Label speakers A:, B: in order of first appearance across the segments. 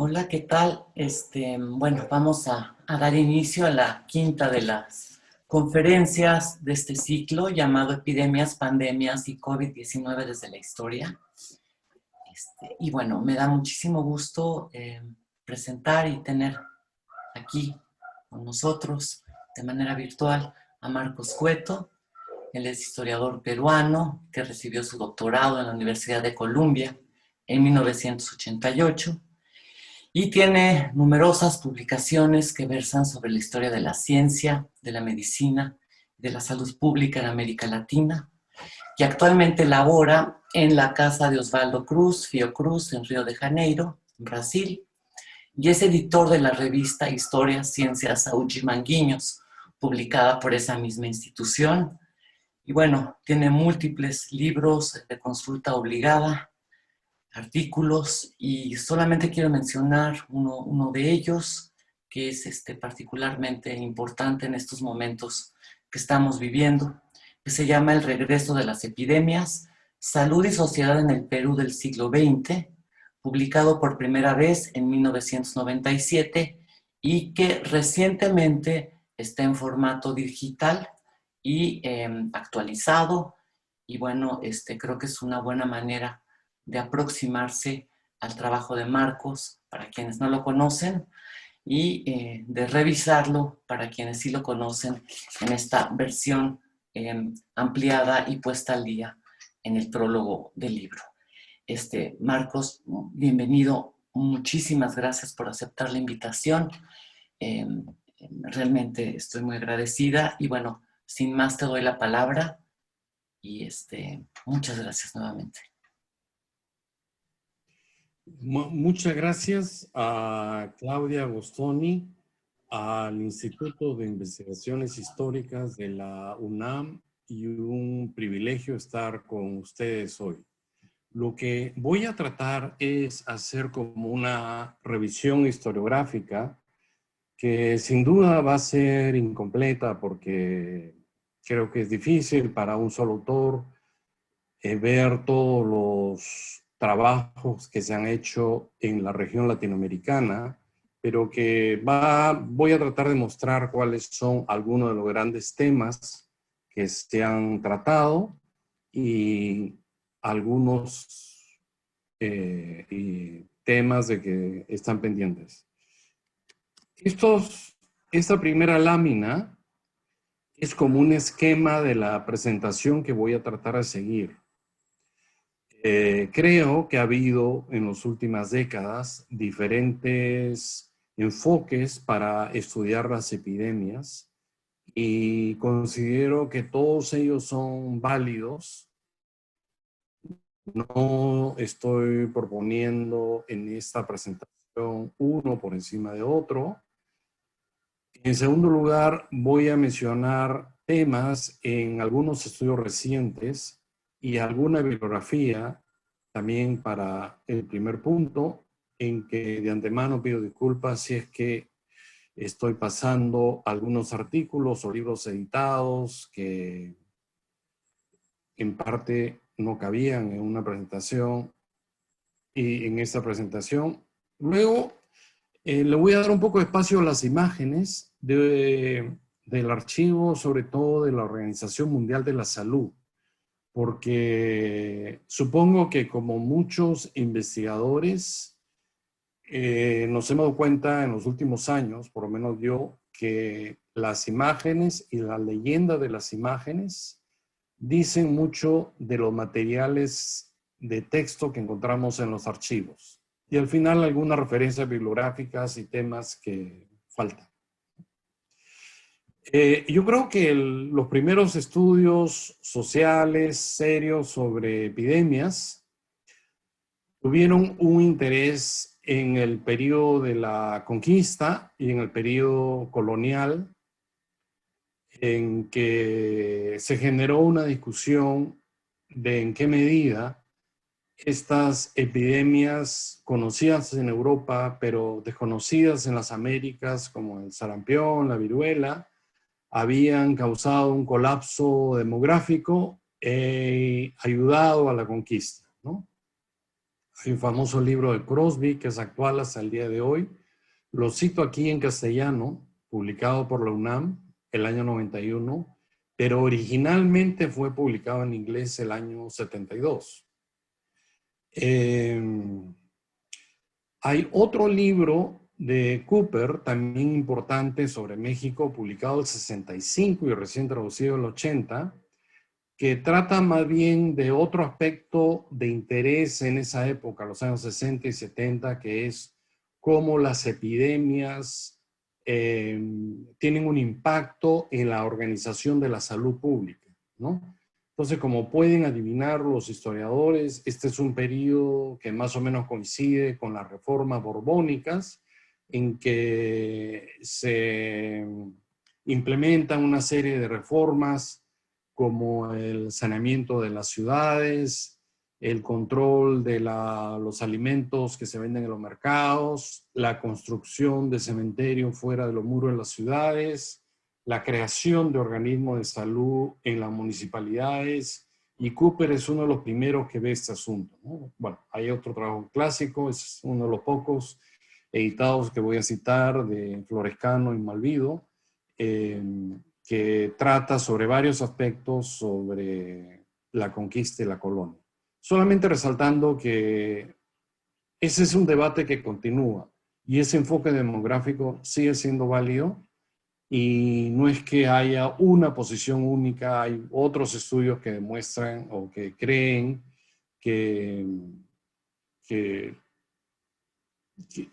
A: Hola, ¿qué tal? Bueno, vamos a dar inicio a la quinta de las conferencias de este ciclo llamado Epidemias, Pandemias y COVID-19 desde la historia. Y bueno, me da muchísimo gusto presentar y tener aquí con nosotros de manera virtual a Marcos Cueto. Él es historiador peruano que recibió su doctorado en la Universidad de Columbia en 1988. Y tiene numerosas publicaciones que versan sobre la historia de la ciencia, de la medicina, de la salud pública en América Latina, y actualmente labora en la casa de Osvaldo Cruz, Fiocruz, en Río de Janeiro, en Brasil, y es editor de la revista Historia, Ciencia, Saúde y Manguinhos, publicada por esa misma institución. Y bueno, tiene múltiples libros de consulta obligada, artículos, y solamente quiero mencionar uno de ellos, que es particularmente importante en estos momentos que estamos viviendo, que se llama El regreso de las epidemias, salud y sociedad en el Perú del siglo XX, publicado por primera vez en 1997 y que recientemente está en formato digital y actualizado. Y bueno, creo que es una buena manera de aproximarse al trabajo de Marcos para quienes no lo conocen y de revisarlo para quienes sí lo conocen en esta versión ampliada y puesta al día en el prólogo del libro. Marcos, bienvenido. Muchísimas gracias por aceptar la invitación. Eh, Realmente estoy muy agradecida y bueno, sin más te doy la palabra y muchas gracias nuevamente.
B: Muchas gracias a Claudia Agostoni, al Instituto de Investigaciones Históricas de la UNAM, y un privilegio estar con ustedes hoy. Lo que voy a tratar es hacer como una revisión historiográfica que sin duda va a ser incompleta porque creo que es difícil para un solo autor ver todos los trabajos que se han hecho en la región latinoamericana, pero que voy a tratar de mostrar cuáles son algunos de los grandes temas que se han tratado y algunos temas de que están pendientes. Esta primera lámina es como un esquema de la presentación que voy a tratar de seguir. Creo que ha habido en las últimas décadas diferentes enfoques para estudiar las epidemias y considero que todos ellos son válidos. No estoy proponiendo en esta presentación uno por encima de otro. En segundo lugar, voy a mencionar temas en algunos estudios recientes y alguna bibliografía también para el primer punto, en que de antemano pido disculpas si es que estoy pasando algunos artículos o libros editados que en parte no cabían en una presentación y en esta presentación. Luego le voy a dar un poco de espacio a las imágenes del archivo, sobre todo de la Organización Mundial de la Salud, porque supongo que como muchos investigadores nos hemos dado cuenta en los últimos años, por lo menos yo, que las imágenes y la leyenda de las imágenes dicen mucho de los materiales de texto que encontramos en los archivos. Y al final algunas referencias bibliográficas y temas que faltan. Yo creo que los primeros estudios sociales serios sobre epidemias tuvieron un interés en el periodo de la conquista y en el periodo colonial, en que se generó una discusión de en qué medida estas epidemias conocidas en Europa, pero desconocidas en las Américas, como el sarampión, la viruela, habían causado un colapso demográfico e ayudado a la conquista, ¿no? Hay un famoso libro de Crosby que es actual hasta el día de hoy. Lo cito aquí en castellano, publicado por la UNAM el año 91, pero originalmente fue publicado en inglés el año 72. Hay otro libro de Cooper, también importante, sobre México, publicado el 65 y recién traducido el 80, que trata más bien de otro aspecto de interés en esa época, los años 60 y 70, que es cómo las epidemias tienen un impacto en la organización de la salud pública, ¿no? Entonces, como pueden adivinar los historiadores, este es un periodo que más o menos coincide con las reformas borbónicas, en que se implementan una serie de reformas como el saneamiento de las ciudades, el control de los alimentos que se venden en los mercados, la construcción de cementerios fuera de los muros de las ciudades, la creación de organismos de salud en las municipalidades, y Cooper es uno de los primeros que ve este asunto, ¿no? Bueno, hay otro trabajo clásico, es uno de los pocos editados que voy a citar, de Florescano y Malvido, que trata sobre varios aspectos sobre la conquista y la colonia. Solamente resaltando que ese es un debate que continúa y ese enfoque demográfico sigue siendo válido, y no es que haya una posición única, hay otros estudios que demuestran o que creen que, que,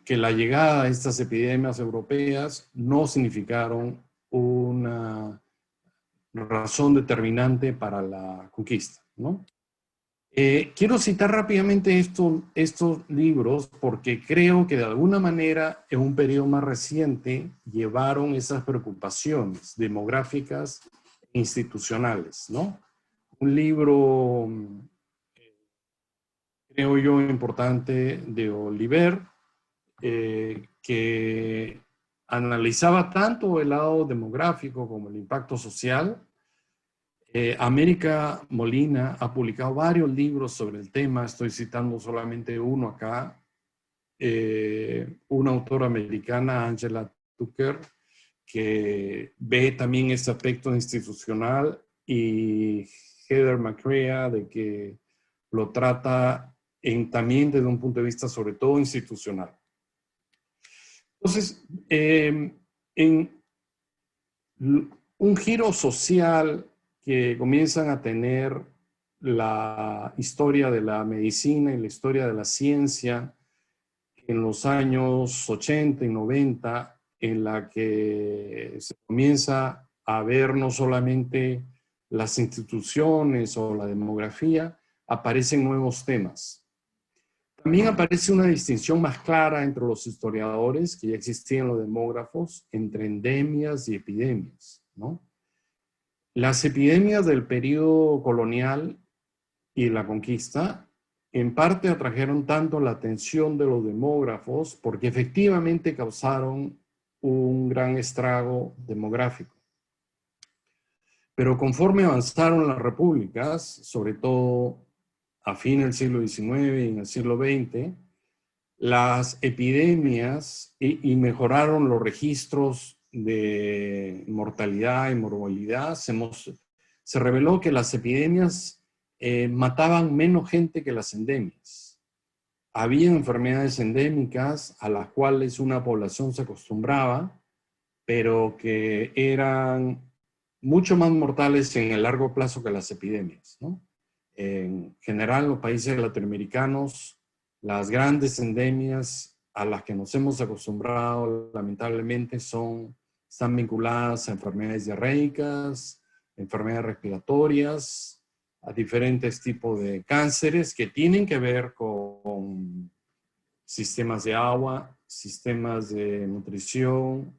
B: que la llegada de estas epidemias europeas no significaron una razón determinante para la conquista, ¿no? Quiero citar rápidamente estos libros porque creo que de alguna manera en un periodo más reciente llevaron esas preocupaciones demográficas e institucionales, ¿no? Un libro, creo yo, importante de Oliver, que analizaba tanto el lado demográfico como el impacto social. América Molina ha publicado varios libros sobre el tema, estoy citando solamente uno acá. Una autora americana, Angela Tucker, que ve también este aspecto institucional, y Heather McCrea, de que lo trata también desde un punto de vista sobre todo institucional. Entonces, en un giro social que comienzan a tener la historia de la medicina y la historia de la ciencia en los años 80 y 90, en la que se comienza a ver no solamente las instituciones o la demografía, aparecen nuevos temas. También aparece una distinción más clara entre los historiadores, que ya existían los demógrafos, entre endemias y epidemias, ¿no? Las epidemias del periodo colonial y la conquista en parte atrajeron tanto la atención de los demógrafos porque efectivamente causaron un gran estrago demográfico. Pero conforme avanzaron las repúblicas, sobre todo a fin del siglo XIX y en el siglo XX, las epidemias y mejoraron los registros de mortalidad y morbilidad, se reveló que las epidemias mataban menos gente que las endemias. Había enfermedades endémicas a las cuales una población se acostumbraba, pero que eran mucho más mortales en el largo plazo que las epidemias, ¿no? En general, los países latinoamericanos, las grandes endemias a las que nos hemos acostumbrado, lamentablemente, están vinculadas a enfermedades diarreicas, enfermedades respiratorias, a diferentes tipos de cánceres que tienen que ver con sistemas de agua, sistemas de nutrición,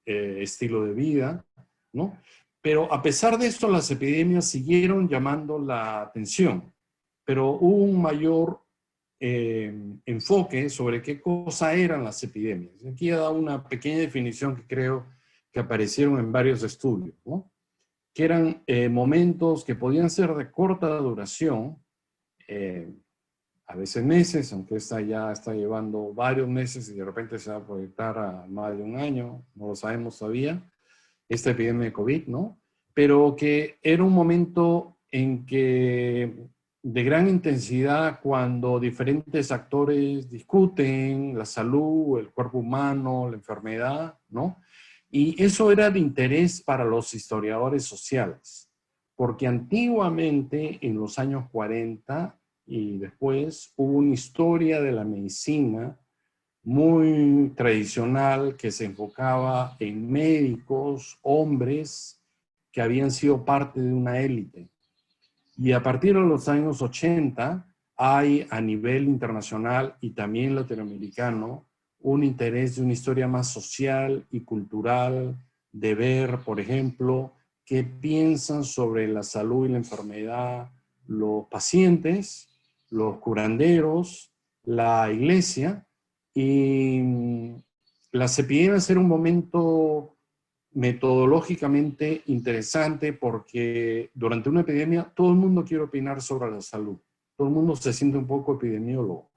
B: estilo de vida, ¿no? Pero a pesar de esto, las epidemias siguieron llamando la atención, pero hubo un mayor enfoque sobre qué cosa eran las epidemias. Aquí he dado una pequeña definición que creo que aparecieron en varios estudios, ¿no? Que eran momentos que podían ser de corta duración, a veces meses, aunque esta ya está llevando varios meses y de repente se va a proyectar a más de un año, no lo sabemos todavía, esta epidemia de COVID, ¿no? Pero que era un momento en que de gran intensidad cuando diferentes actores discuten la salud, el cuerpo humano, la enfermedad, ¿no? Y eso era de interés para los historiadores sociales, porque antiguamente, en los años 40 y después, hubo una historia de la medicina muy tradicional que se enfocaba en médicos, hombres que habían sido parte de una élite. Y a partir de los años 80 hay a nivel internacional y también latinoamericano un interés de una historia más social y cultural, de ver, por ejemplo, qué piensan sobre la salud y la enfermedad los pacientes, los curanderos, la iglesia. Y las epidemias era un momento metodológicamente interesante porque durante una epidemia todo el mundo quiere opinar sobre la salud. Todo el mundo se siente un poco epidemiólogo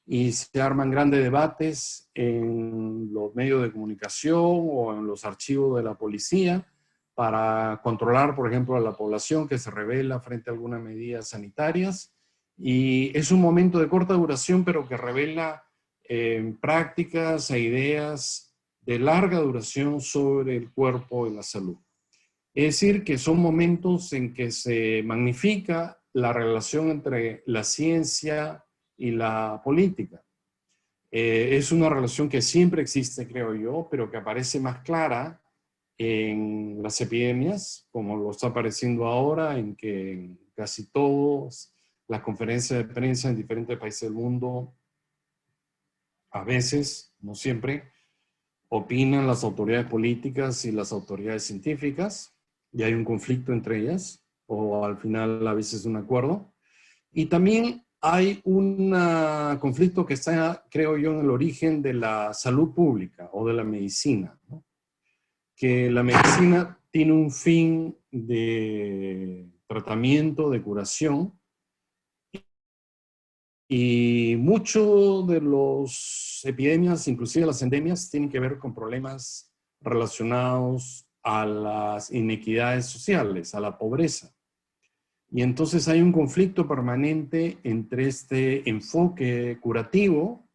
B: y se arman grandes debates en los medios de comunicación o en los archivos de la policía para controlar, por ejemplo, a la población que se rebela frente a algunas medidas sanitarias. Y es un momento de corta duración, pero que revela prácticas e ideas de larga duración sobre el cuerpo y la salud. Es decir, que son momentos en que se magnifica la relación entre la ciencia y la política. Es una relación que siempre existe, creo yo, pero que aparece más clara en las epidemias, como lo está apareciendo ahora, en que en casi todas las conferencias de prensa en diferentes países del mundo, a veces, no siempre, opinan las autoridades políticas y las autoridades científicas, y hay un conflicto entre ellas, o al final a veces un acuerdo. Y también hay un conflicto que está, creo yo, en el origen de la salud pública o de la medicina, ¿no? Que la medicina tiene un fin de tratamiento, de curación, y mucho de las epidemias, inclusive las endemias, tienen que ver con problemas relacionados a las inequidades sociales, a la pobreza. Y entonces hay un conflicto permanente entre este enfoque curativo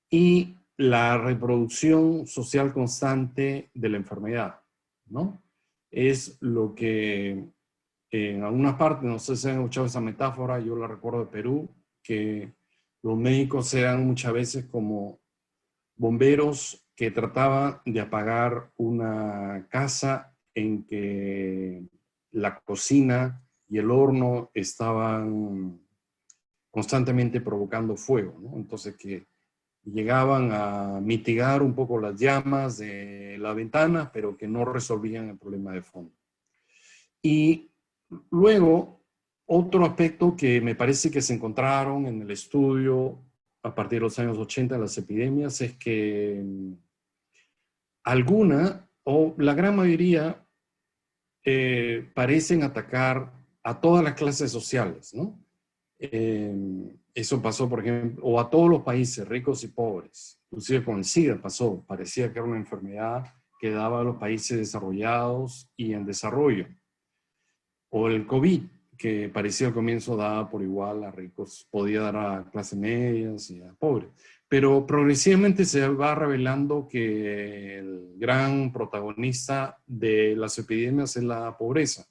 B: y la reproducción social constante de la enfermedad, ¿no? Es lo que en algunas partes, no sé si han escuchado esa metáfora, yo la recuerdo de Perú, que los médicos eran muchas veces como bomberos que trataban de apagar una casa en que la cocina y el horno estaban constantemente provocando fuego, ¿no? Entonces que llegaban a mitigar un poco las llamas de la ventana, pero que no resolvían el problema de fondo. Y luego, otro aspecto que me parece que se encontraron en el estudio a partir de los años 80 de las epidemias es que alguna o la gran mayoría parecen atacar a todas las clases sociales, ¿no? Eso pasó, por ejemplo, o a todos los países, ricos y pobres. Inclusive con el SIDA pasó, parecía que era una enfermedad que daba a los países desarrollados y en desarrollo. O el COVID, que parecía al comienzo daba por igual a ricos, podía dar a clases medias y a pobres. Pero progresivamente se va revelando que el gran protagonista de las epidemias es la pobreza,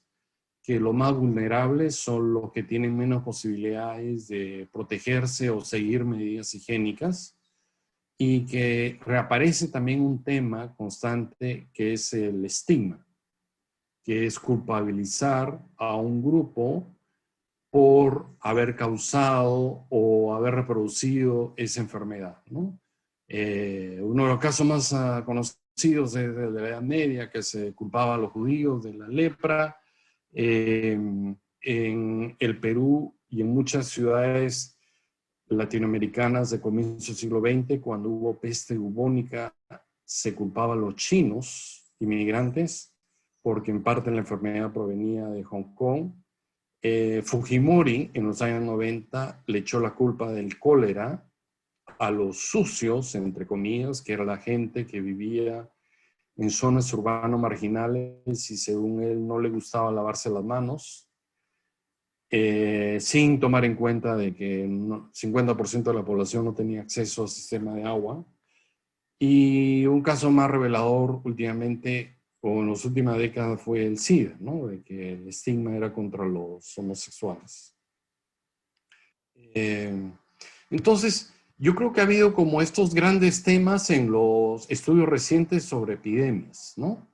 B: que los más vulnerables son los que tienen menos posibilidades de protegerse o seguir medidas higiénicas, y que reaparece también un tema constante que es el estigma, que es culpabilizar a un grupo por haber causado o haber reproducido esa enfermedad, ¿no? Uno de los casos más conocidos es de la Edad Media, que se culpaba a los judíos de la lepra. En el Perú y en muchas ciudades latinoamericanas de comienzo del siglo XX, cuando hubo peste bubónica, se culpaba a los chinos inmigrantes, porque en parte la enfermedad provenía de Hong Kong. Fujimori, en los años 90, le echó la culpa del cólera a los sucios, entre comillas, que era la gente que vivía en zonas urbanas marginales y según él no le gustaba lavarse las manos, sin tomar en cuenta de que 50% de la población no tenía acceso al sistema de agua. Y un caso más revelador últimamente, o en las últimas décadas, fue el SIDA, ¿no? De que el estigma era contra los homosexuales. Entonces, yo creo que ha habido como estos grandes temas en los estudios recientes sobre epidemias, ¿no?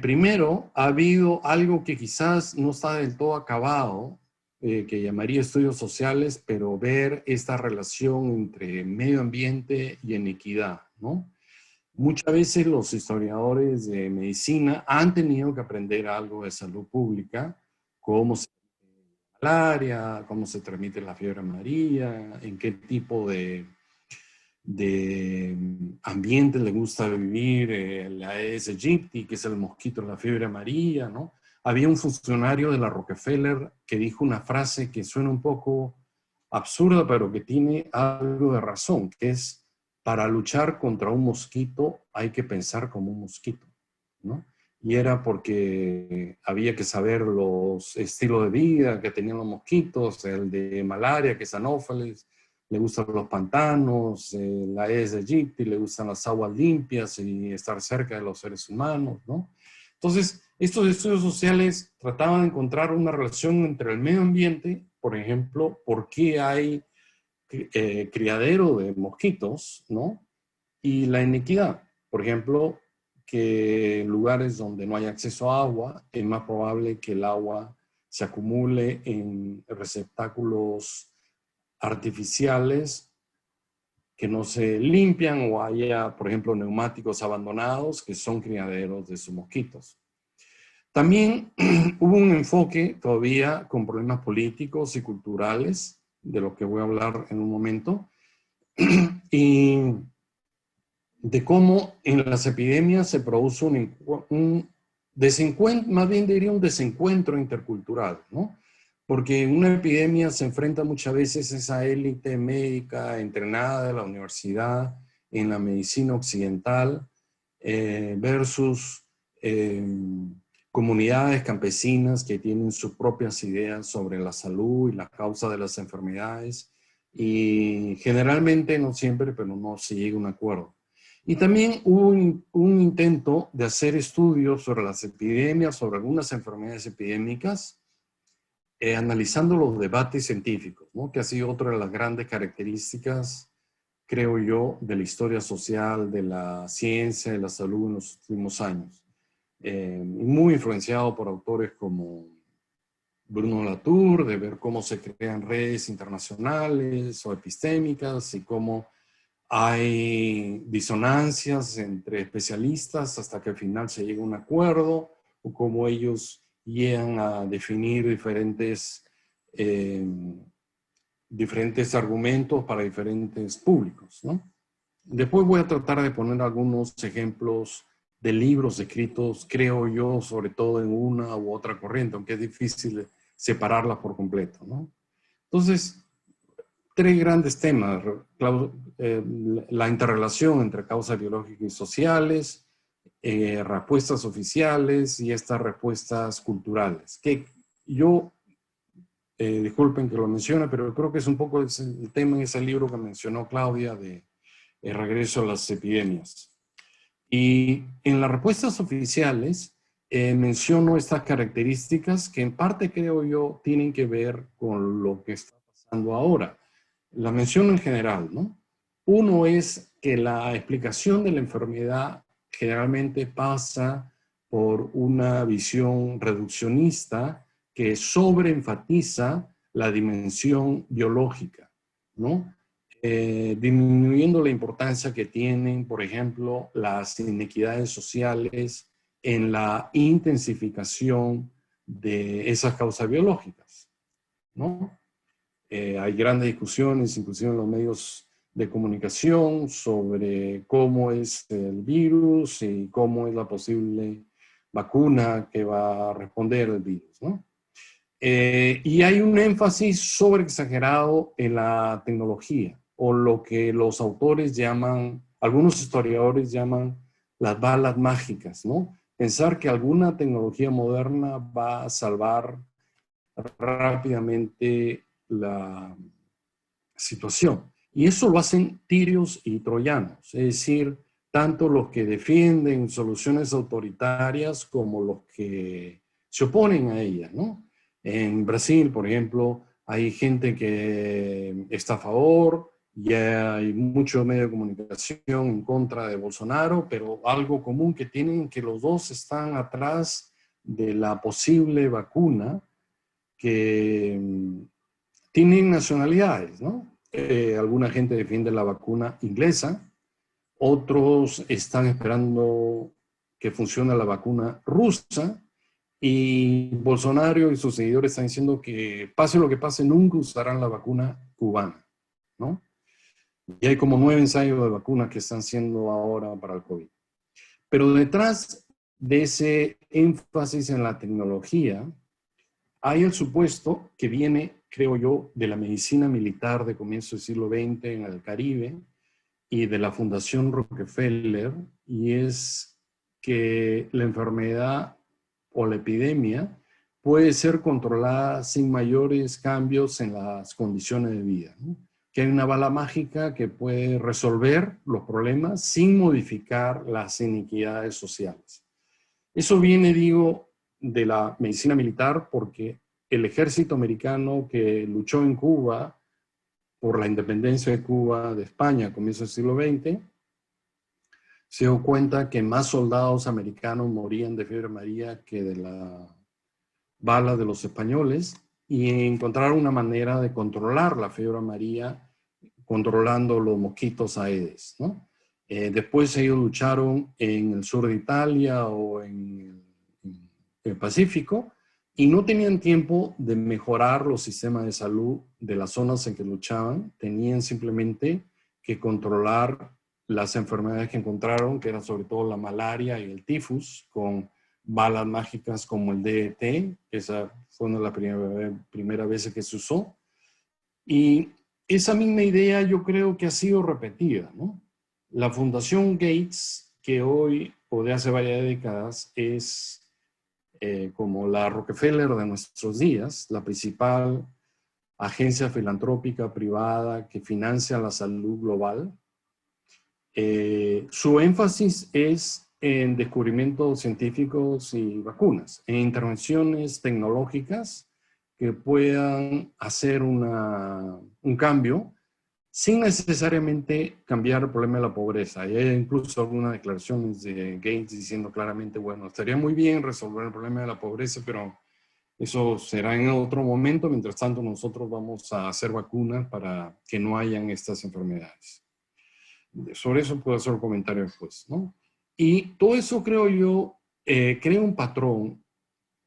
B: Primero, ha habido algo que quizás no está del todo acabado, que llamaría estudios sociales, pero ver esta relación entre medio ambiente y inequidad, ¿no? Muchas veces los historiadores de medicina han tenido que aprender algo de salud pública, cómo se malaria, cómo se transmite la fiebre amarilla, en qué tipo de ambiente le gusta vivir la Aedes aegypti, que es el mosquito de la fiebre amarilla, ¿no? Había un funcionario de la Rockefeller que dijo una frase que suena un poco absurda, pero que tiene algo de razón, que es: para luchar contra un mosquito hay que pensar como un mosquito, ¿no? Y era porque había que saber los estilos de vida que tenían los mosquitos, el de malaria, que es Anófeles, le gustan los pantanos, la Aedes aegypti, le gustan las aguas limpias y estar cerca de los seres humanos, ¿no? Entonces, estos estudios sociales trataban de encontrar una relación entre el medio ambiente, por ejemplo, por qué hay criadero de mosquitos, ¿no? Y la inequidad, por ejemplo, que en lugares donde no hay acceso a agua, es más probable que el agua se acumule en receptáculos artificiales que no se limpian o haya, por ejemplo, neumáticos abandonados que son criaderos de esos mosquitos. También hubo un enfoque todavía con problemas políticos y culturales, de lo que voy a hablar en un momento, y de cómo en las epidemias se produce un desencuentro, más bien diría un desencuentro intercultural, ¿no? Porque en una epidemia se enfrenta muchas veces esa élite médica entrenada de la universidad en la medicina occidental versus comunidades campesinas que tienen sus propias ideas sobre la salud y la causa de las enfermedades, y generalmente, no siempre, pero no se llega a un acuerdo. Y también hubo un intento de hacer estudios sobre las epidemias, sobre algunas enfermedades epidémicas, analizando los debates científicos, ¿no? Que ha sido otra de las grandes características, creo yo, de la historia social, de la ciencia, de la salud en los últimos años. Muy influenciado por autores como Bruno Latour, de ver cómo se crean redes internacionales o epistémicas y cómo hay disonancias entre especialistas hasta que al final se llega a un acuerdo, o cómo ellos llegan a definir diferentes argumentos para diferentes públicos, ¿no? Después voy a tratar de poner algunos ejemplos de libros escritos, creo yo, sobre todo en una u otra corriente, aunque es difícil separarlas por completo, ¿no? Entonces, tres grandes temas: la interrelación entre causas biológicas y sociales, respuestas oficiales y estas respuestas culturales, que yo, disculpen que lo mencione, pero creo que es un poco el tema en ese libro que mencionó Claudia de El regreso a las epidemias. Y en las respuestas oficiales menciono estas características que en parte creo yo tienen que ver con lo que está pasando ahora. La menciono en general, ¿no? Uno es que la explicación de la enfermedad generalmente pasa por una visión reduccionista que sobreenfatiza la dimensión biológica, ¿no? Disminuyendo la importancia que tienen, por ejemplo, las inequidades sociales en la intensificación de esas causas biológicas, ¿no? Hay grandes discusiones, inclusive en los medios de comunicación, sobre cómo es el virus y cómo es la posible vacuna que va a responder al virus, ¿no? Y hay un énfasis sobreexagerado en la tecnología, o lo que los autores llaman, algunos historiadores llaman las balas mágicas, ¿no? Pensar que alguna tecnología moderna va a salvar rápidamente la situación. Y eso lo hacen tirios y troyanos, es decir, tanto los que defienden soluciones autoritarias como los que se oponen a ellas, ¿no? En Brasil, por ejemplo, hay gente que está a favor, y hay mucho medio de comunicación en contra de Bolsonaro, pero algo común que tienen que los dos están atrás de la posible vacuna, que tienen nacionalidades, ¿no? Alguna gente defiende la vacuna inglesa, otros están esperando que funcione la vacuna rusa, y Bolsonaro y sus seguidores están diciendo que pase lo que pase, nunca usarán la vacuna cubana, ¿no? Y hay como 9 ensayos de vacunas que están haciendo ahora para el COVID. Pero detrás de ese énfasis en la tecnología, hay el supuesto que viene, creo yo, de la medicina militar de comienzo del siglo XX en el Caribe y de la Fundación Rockefeller, y es que la enfermedad o la epidemia puede ser controlada sin mayores cambios en las condiciones de vida, ¿no? Que hay una bala mágica que puede resolver los problemas sin modificar las inequidades sociales. Eso viene, digo, de la medicina militar, porque el ejército americano que luchó en Cuba por la independencia de Cuba de España a comienzos del siglo XX, se dio cuenta que más soldados americanos morían de fiebre amarilla que de la bala de los españoles, y encontraron una manera de controlar la fiebre amarilla controlando los mosquitos Aedes, ¿no? Después ellos lucharon en el sur de Italia o en el Pacífico, y no tenían tiempo de mejorar los sistemas de salud de las zonas en que luchaban. Tenían simplemente que controlar las enfermedades que encontraron, que eran sobre todo la malaria y el tifus, con balas mágicas como el DET, que esa fue una de las primeras veces que se usó. Y esa misma idea yo creo que ha sido repetida, ¿no? La Fundación Gates, que hoy o de hace varias décadas es como la Rockefeller de nuestros días, la principal agencia filantrópica privada que financia la salud global. Su énfasis es en descubrimientos científicos y vacunas, en intervenciones tecnológicas que puedan hacer un cambio sin necesariamente cambiar el problema de la pobreza. Y hay incluso algunas declaraciones de Gates diciendo claramente, bueno, estaría muy bien resolver el problema de la pobreza, pero eso será en otro momento. Mientras tanto, nosotros vamos a hacer vacunas para que no hayan estas enfermedades. Sobre eso puedo hacer un comentario después, ¿no? Y todo eso, creo yo, crea un patrón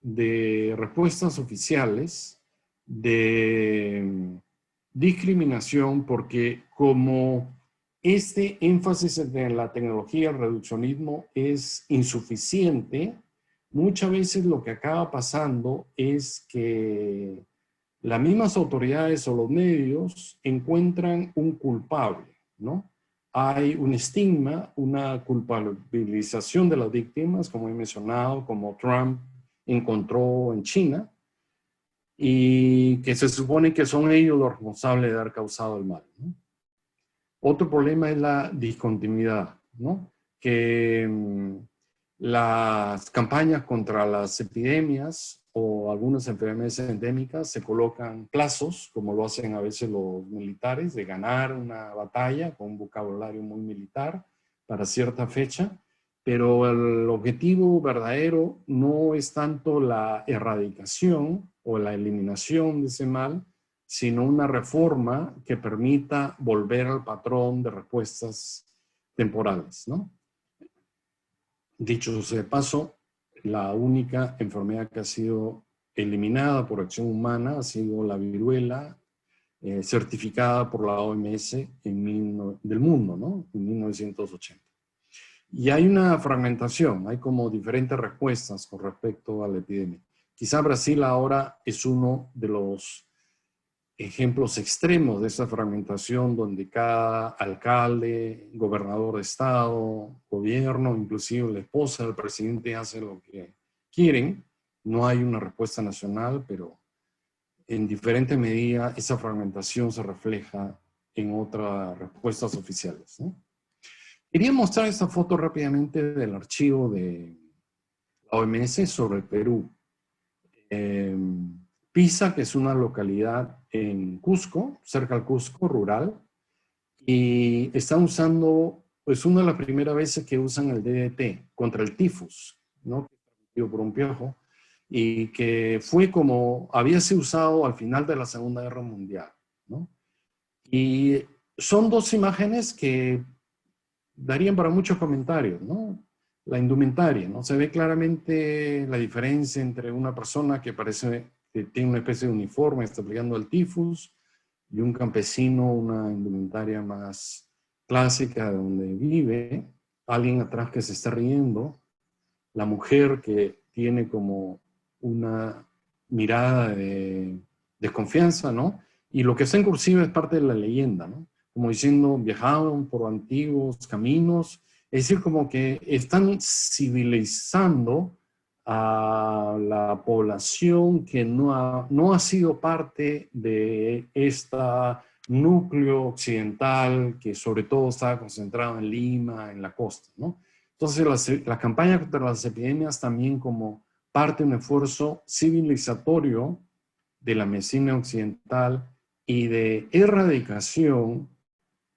B: de respuestas oficiales, de discriminación, porque como este énfasis en la tecnología, el reduccionismo, es insuficiente, muchas veces lo que acaba pasando es que las mismas autoridades o los medios encuentran un culpable, ¿no? Hay un estigma, una culpabilización de las víctimas, como he mencionado, como Trump encontró en China, y que se supone que son ellos los responsables de haber causado el mal, ¿no? Otro problema es la discontinuidad, ¿no? Que las campañas contra las epidemias o algunas enfermedades endémicas se colocan plazos, como lo hacen a veces los militares, de ganar una batalla con un vocabulario muy militar para cierta fecha, pero el objetivo verdadero no es tanto la erradicación o la eliminación de ese mal, sino una reforma que permita volver al patrón de respuestas temporales, ¿no? Dicho sea de paso, la única enfermedad que ha sido eliminada por acción humana ha sido la viruela, certificada por la OMS del mundo, ¿no? En 1980. Y hay una fragmentación, hay como diferentes respuestas con respecto a la epidemia. Quizá Brasil ahora es uno de los ejemplos extremos de esa fragmentación donde cada alcalde, gobernador de estado, gobierno, inclusive la esposa del presidente hace lo que quieren. No hay una respuesta nacional, pero en diferente medida esa fragmentación se refleja en otras respuestas oficiales, ¿no? Quería mostrar esta foto rápidamente del archivo de la OMS sobre el Perú. Pisa, que es una localidad en Cusco, cerca al Cusco, rural, y están usando, pues una de las primeras veces que usan el DDT contra el tifus, ¿no? Por un piojo, y que fue como, había sido usado al final de la Segunda Guerra Mundial, ¿no? Y son dos imágenes que darían para muchos comentarios, ¿no? La indumentaria, ¿no? Se ve claramente la diferencia entre una persona que parece que tiene una especie de uniforme, está aplicando el tifus, y un campesino, una indumentaria más clásica de donde vive, alguien atrás que se está riendo, la mujer que tiene como una mirada de desconfianza, ¿no? Y lo que está en cursiva es parte de la leyenda, ¿no? Como diciendo, viajaron por antiguos caminos, es decir, como que están civilizando a la población que no ha sido parte de esta núcleo occidental que sobre todo estaba concentrado en Lima, en la costa, ¿no? Entonces la campaña contra las epidemias también como parte de un esfuerzo civilizatorio de la medicina occidental y de erradicación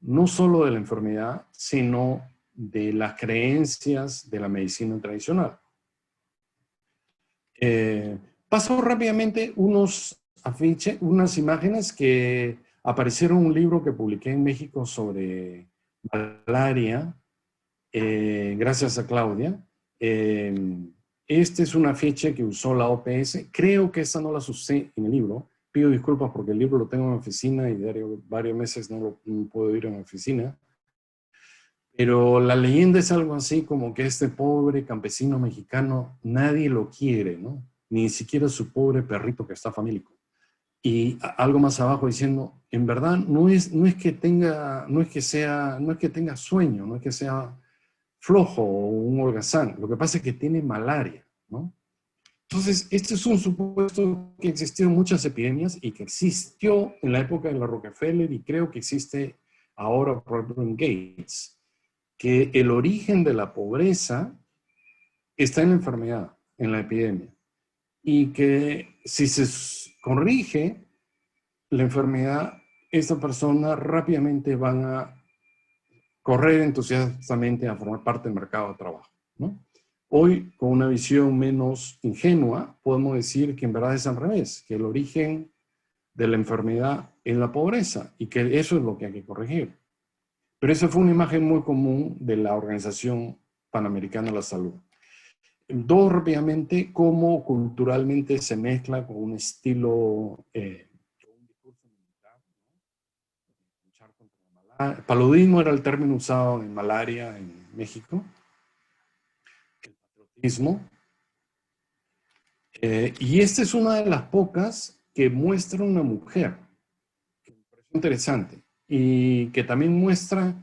B: no solo de la enfermedad, sino de las creencias de la medicina tradicional. Paso rápidamente unos afiches, unas imágenes que aparecieron en un libro que publiqué en México sobre malaria, gracias a Claudia. Este es un afiche que usó la OPS. Creo que esta no la usé en el libro. Pido disculpas porque el libro lo tengo en mi oficina y varios meses no puedo ir a mi oficina. Pero la leyenda es algo así como que este pobre campesino mexicano nadie lo quiere, ¿no? Ni siquiera su pobre perrito que está famélico. Y algo más abajo diciendo, en verdad no es que tenga sueño, no es que sea flojo o un holgazán, lo que pasa es que tiene malaria, ¿no? Entonces, este es un supuesto que existieron muchas epidemias y que existió en la época de la Rockefeller y creo que existe ahora por Bill Gates, que el origen de la pobreza está en la enfermedad, en la epidemia, y que si se corrige la enfermedad, esta persona rápidamente van a correr entusiastamente a formar parte del mercado de trabajo, ¿no? Hoy, con una visión menos ingenua, podemos decir que en verdad es al revés, que el origen de la enfermedad es la pobreza y que eso es lo que hay que corregir. Pero esa fue una imagen muy común de la Organización Panamericana de la Salud. Dos, rápidamente, cómo culturalmente se mezcla con un estilo, un discurso militar, ¿no? Luchar contra la malaria. Paludismo era el término usado en malaria en México. El patriotismo. Y esta es una de las pocas que muestra una mujer, que me pareció interesante, y que también muestra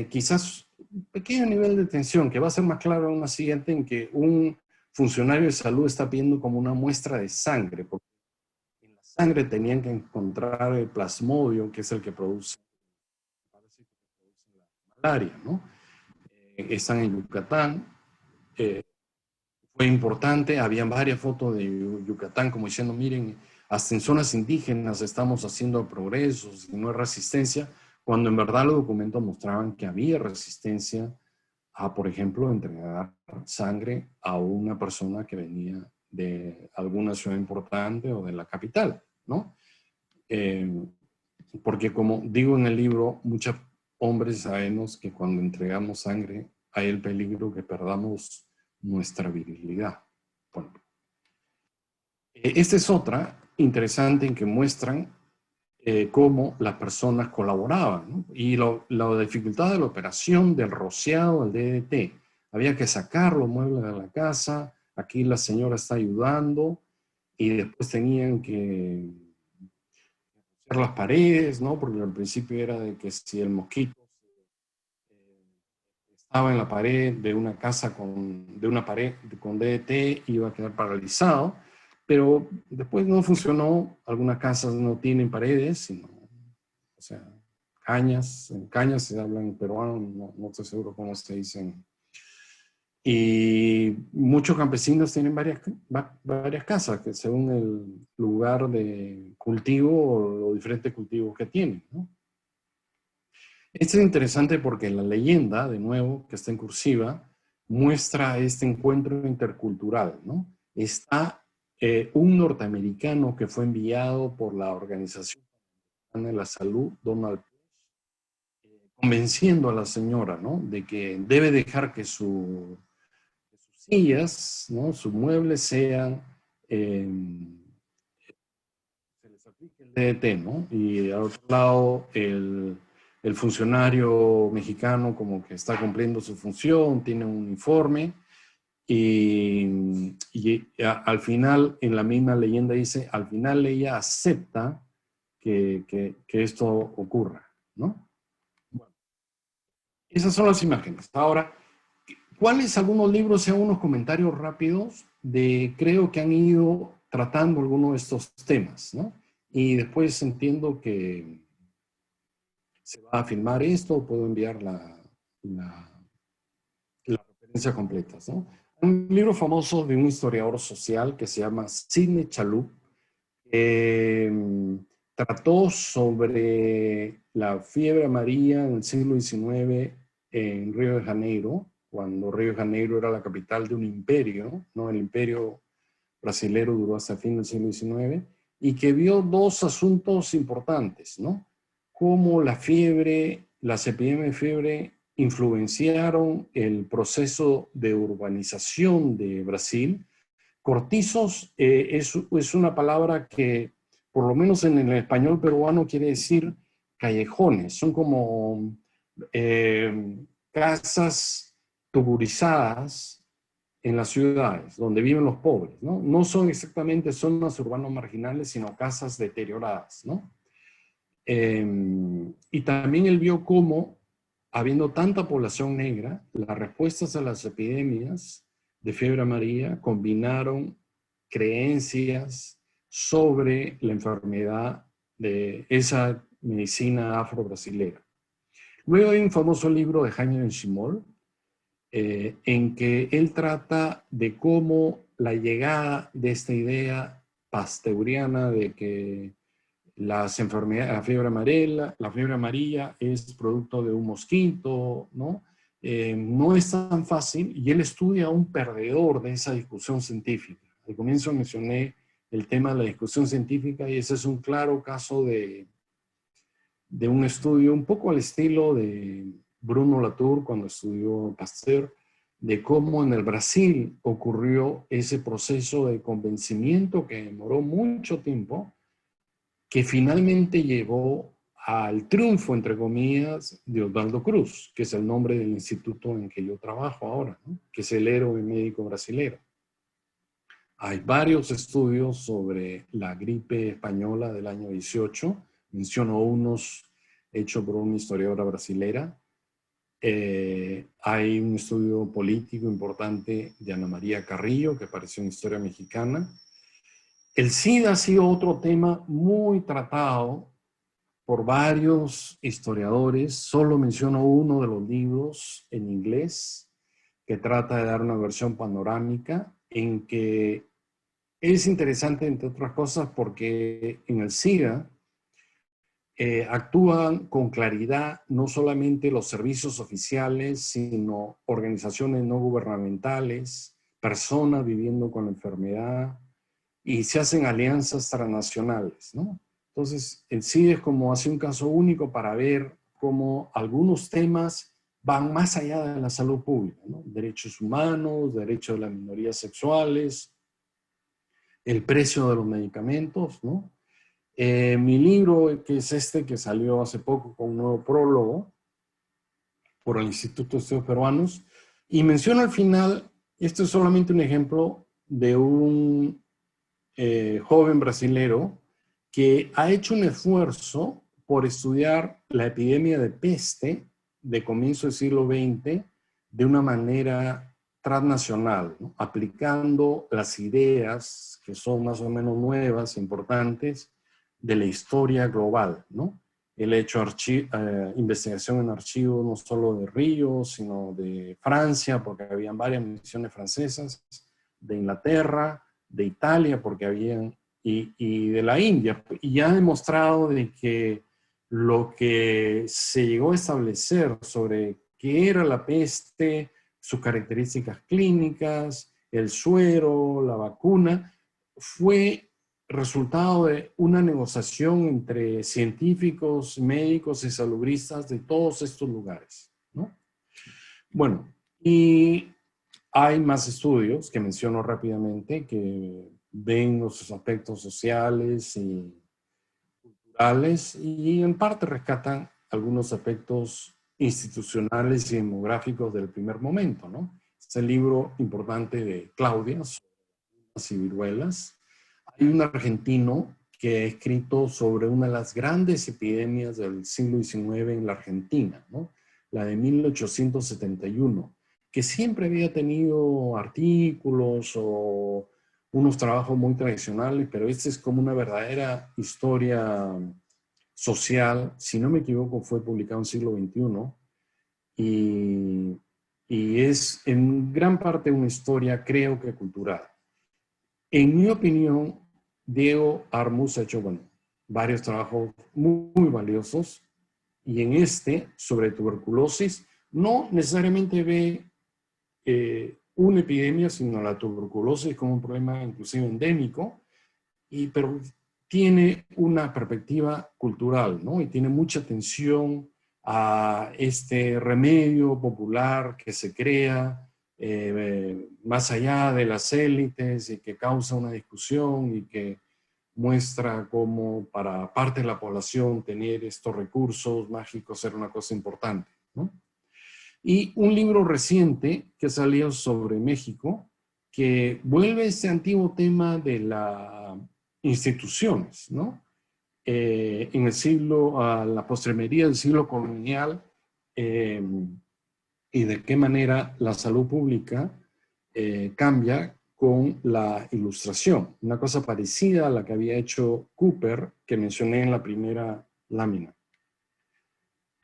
B: quizás un pequeño nivel de tensión, que va a ser más claro en una siguiente, en que un funcionario de salud está pidiendo como una muestra de sangre, porque en la sangre tenían que encontrar el plasmodio, que es el que produce la malaria, ¿no? Están en Yucatán. Fue importante, habían varias fotos de Yucatán como diciendo, miren, hasta en zonas indígenas estamos haciendo progresos y no hay resistencia, cuando en verdad los documentos mostraban que había resistencia a, por ejemplo, entregar sangre a una persona que venía de alguna ciudad importante o de la capital, ¿no? Porque como digo en el libro, muchos hombres sabemos que cuando entregamos sangre hay el peligro que perdamos nuestra virilidad. Bueno, esta es otra interesante en que muestran cómo las personas colaboraban, ¿no? Y la dificultad de la operación del rociado del DDT. Había que sacar los muebles de la casa, aquí la señora está ayudando, y después tenían que hacer las paredes, ¿no? Porque al principio era de que si el mosquito estaba en la pared de una casa de una pared con DDT, iba a quedar paralizado, pero después no funcionó. Algunas casas no tienen paredes, sino, o sea, cañas. En cañas se habla en peruano, no estoy seguro cómo se dicen. Y muchos campesinos tienen varias casas, que según el lugar de cultivo o los diferentes cultivos que tienen, ¿no? Esto es interesante porque la leyenda, de nuevo, que está en cursiva, muestra este encuentro intercultural, ¿no? Está un norteamericano que fue enviado por la Organización de la Salud, Donald, convenciendo a la señora, ¿no? De que debe dejar que sus sillas, ¿no? Sus muebles sean, se les aplique el DDT, ¿no? Y al otro lado, el funcionario mexicano como que está cumpliendo su función, tiene un uniforme, al final, en la misma leyenda dice, al final ella acepta que esto ocurra, ¿no? Bueno, esas son las imágenes. Ahora, ¿cuáles algunos libros, sean unos comentarios rápidos de, creo que han ido tratando algunos de estos temas, ¿no? Y después entiendo que se va a filmar esto, puedo enviar la referencia completa, ¿no? Un libro famoso de un historiador social que se llama Sidney Chalhoub, trató sobre la fiebre amarilla en el siglo XIX en Río de Janeiro, cuando Río de Janeiro era la capital de un imperio, ¿no? El imperio brasilero duró hasta el fin del siglo XIX, y que vio dos asuntos importantes, ¿no? Cómo la fiebre, las epidemias de fiebre influenciaron el proceso de urbanización de Brasil. Cortizos es una palabra que, por lo menos en el español peruano, quiere decir callejones. Son como casas tuburizadas en las ciudades, donde viven los pobres, ¿no? No son exactamente zonas urbanas marginales, sino casas deterioradas, ¿no? Y también él vio cómo, habiendo tanta población negra, las respuestas a las epidemias de fiebre amarilla combinaron creencias sobre la enfermedad de esa medicina afro-brasilera. Luego hay un famoso libro de Jaime Benchimol, en que él trata de cómo la llegada de esta idea pasteuriana de que las enfermedades, la fiebre amarilla es producto de un mosquito, ¿no? No es tan fácil, y él estudia a un perdedor de esa discusión científica. Al comienzo mencioné el tema de la discusión científica, y ese es un claro caso de un estudio un poco al estilo de Bruno Latour cuando estudió Pasteur, de cómo en el Brasil ocurrió ese proceso de convencimiento que demoró mucho tiempo, que finalmente llevó al triunfo, entre comillas, de Osvaldo Cruz, que es el nombre del instituto en que yo trabajo ahora, ¿no? Que es el héroe médico brasilero. Hay varios estudios sobre la gripe española del año 18, menciono unos hechos por una historiadora brasilera. Hay un estudio político importante de Ana María Carrillo, que apareció en Historia Mexicana. El SIDA ha sido otro tema muy tratado por varios historiadores. Solo menciono uno de los libros en inglés que trata de dar una versión panorámica, en que es interesante, entre otras cosas, porque en el SIDA actúan con claridad no solamente los servicios oficiales, sino organizaciones no gubernamentales, personas viviendo con la enfermedad, y se hacen alianzas transnacionales, ¿no? Entonces, el CIDE es como hace un caso único para ver cómo algunos temas van más allá de la salud pública, ¿no? Derechos humanos, derechos de las minorías sexuales, el precio de los medicamentos, ¿no? Mi libro, que es este, que salió hace poco con un nuevo prólogo por el Instituto de Estudios Peruanos, y menciono al final, esto es solamente un ejemplo de un joven brasilero que ha hecho un esfuerzo por estudiar la epidemia de peste de comienzo del siglo XX de una manera transnacional, ¿no? Aplicando las ideas que son más o menos nuevas, importantes, de la historia global, ¿no? Él ha hecho investigación en archivos no solo de Río, sino de Francia, porque habían varias misiones francesas, de Inglaterra, de Italia, porque habían, y de la India. Y ya ha demostrado de que lo que se llegó a establecer sobre qué era la peste, sus características clínicas, el suero, la vacuna, fue resultado de una negociación entre científicos, médicos y salubristas de todos estos lugares, ¿no? Bueno, y hay más estudios que menciono rápidamente que ven los aspectos sociales y culturales y en parte rescatan algunos aspectos institucionales y demográficos del primer momento, ¿no? Es el libro importante de Claudia, sobre las viruelas. Hay un argentino que ha escrito sobre una de las grandes epidemias del siglo XIX en la Argentina, ¿no? La de 1871, que siempre había tenido artículos o unos trabajos muy tradicionales, pero este es como una verdadera historia social. Si no me equivoco, fue publicado en el siglo XXI y es en gran parte una historia, creo que cultural. En mi opinión, Diego Armus ha hecho, bueno, varios trabajos muy valiosos y en este, sobre tuberculosis, no necesariamente ve una epidemia, sino la tuberculosis como un problema inclusive endémico, pero tiene una perspectiva cultural, ¿no? Y tiene mucha atención a este remedio popular que se crea más allá de las élites y que causa una discusión y que muestra cómo para parte de la población tener estos recursos mágicos era una cosa importante, ¿no? Y un libro reciente que salió sobre México, que vuelve ese antiguo tema de las instituciones, ¿no? En el siglo, a la postremería del siglo colonial, eh, y de qué manera la salud pública cambia con la ilustración. Una cosa parecida a la que había hecho Cooper, que mencioné en la primera lámina.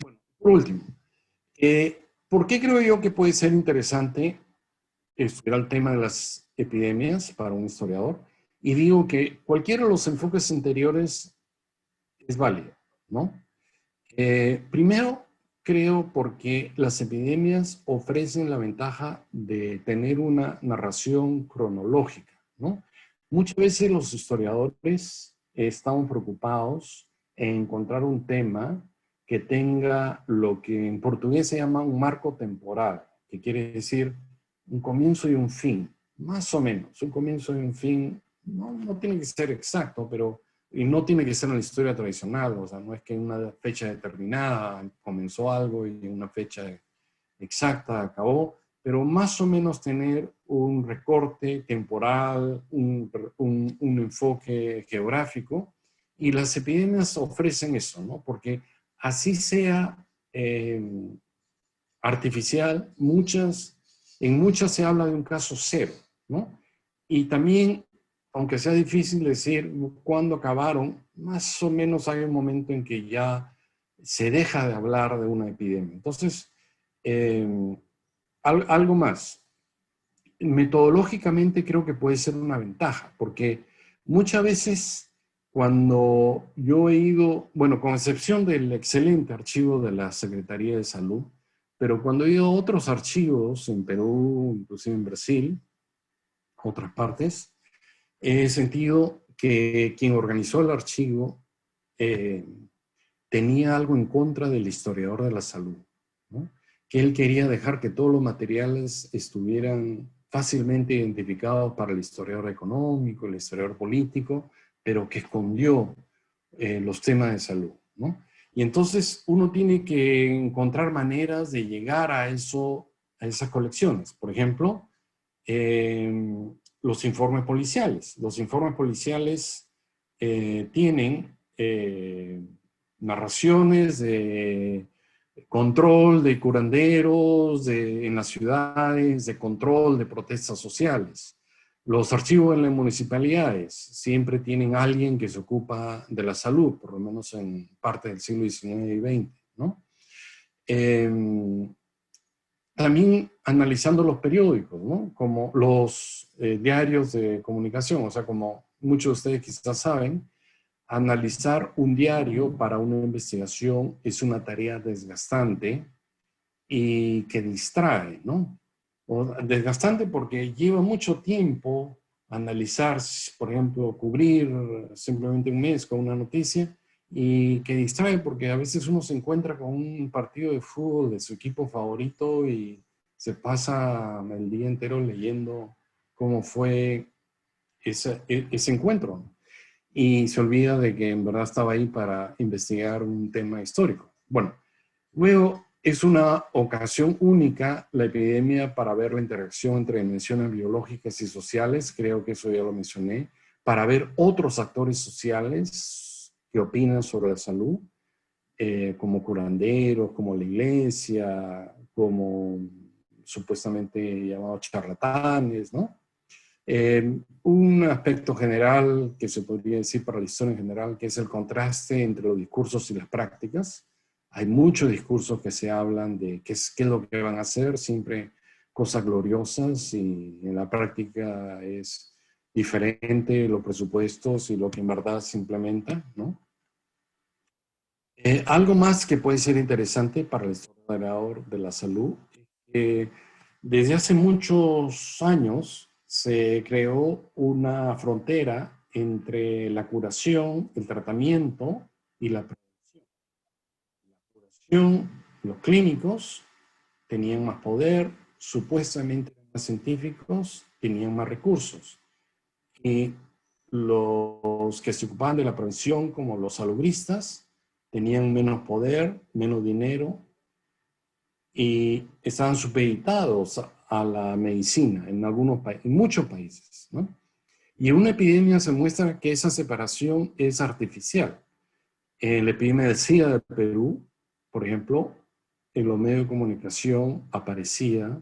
B: Bueno, por último, ¿por qué creo yo que puede ser interesante estudiar el tema de las epidemias para un historiador? Y digo que cualquiera de los enfoques anteriores es válido, ¿no? Primero, creo porque las epidemias ofrecen la ventaja de tener una narración cronológica, ¿no? Muchas veces los historiadores estamos preocupados en encontrar un tema que tenga lo que en portugués se llama un marco temporal, que quiere decir un comienzo y un fin, más o menos. Un comienzo y un fin no tiene que ser exacto, pero y no tiene que ser una historia tradicional, o sea, no es que en una fecha determinada comenzó algo y en una fecha exacta acabó, pero más o menos tener un recorte temporal, un enfoque geográfico, y las epidemias ofrecen eso, ¿no? Porque así sea artificial, en muchas se habla de un caso cero, ¿no? Y también, aunque sea difícil decir cuándo acabaron, más o menos hay un momento en que ya se deja de hablar de una epidemia. Entonces, algo más. Metodológicamente creo que puede ser una ventaja, porque muchas veces cuando yo he ido, bueno, con excepción del excelente archivo de la Secretaría de Salud, pero cuando he ido a otros archivos en Perú, inclusive en Brasil, otras partes, he sentido que quien organizó el archivo tenía algo en contra del historiador de la salud, ¿no? Que él quería dejar que todos los materiales estuvieran fácilmente identificados para el historiador económico, el historiador político, pero que escondió los temas de salud, ¿no? Y entonces uno tiene que encontrar maneras de llegar a eso, a esas colecciones. Por ejemplo, los informes policiales. Los informes policiales tienen narraciones de control de curanderos en las ciudades, de control de protestas sociales. Los archivos en las municipalidades siempre tienen a alguien que se ocupa de la salud, por lo menos en parte del siglo XIX y XX, ¿no? También analizando los periódicos, ¿no? Como los diarios de comunicación, o sea, como muchos de ustedes quizás saben, analizar un diario para una investigación es una tarea desgastante y que distrae, ¿no? O desgastante porque lleva mucho tiempo analizar, por ejemplo, cubrir simplemente un mes con una noticia, y que distrae porque a veces uno se encuentra con un partido de fútbol de su equipo favorito y se pasa el día entero leyendo cómo fue ese encuentro, ¿no? Y se olvida de que en verdad estaba ahí para investigar un tema histórico. Bueno, luego es una ocasión única la epidemia para ver la interacción entre dimensiones biológicas y sociales, creo que eso ya lo mencioné, para ver otros actores sociales que opinan sobre la salud, como curanderos, como la iglesia, como supuestamente llamados charlatanes, ¿no? Un aspecto general que se podría decir para la historia en general, que es el contraste entre los discursos y las prácticas. Hay muchos discursos que se hablan de qué es lo que van a hacer, siempre cosas gloriosas, y en la práctica es diferente los presupuestos y lo que en verdad se implementa, ¿no? Algo más que puede ser interesante para el historiador de la salud, desde hace muchos años se creó una frontera entre la curación, el tratamiento y la prevención. La curación, los clínicos tenían más poder, supuestamente eran más científicos, tenían más recursos. Y los que se ocupaban de la prevención, como los salubristas, tenían menos poder, menos dinero, y estaban supeditados a la medicina en muchos países, ¿no? Y en una epidemia se muestra que esa separación es artificial. En la epidemia del SIDA de Perú, por ejemplo, en los medios de comunicación aparecía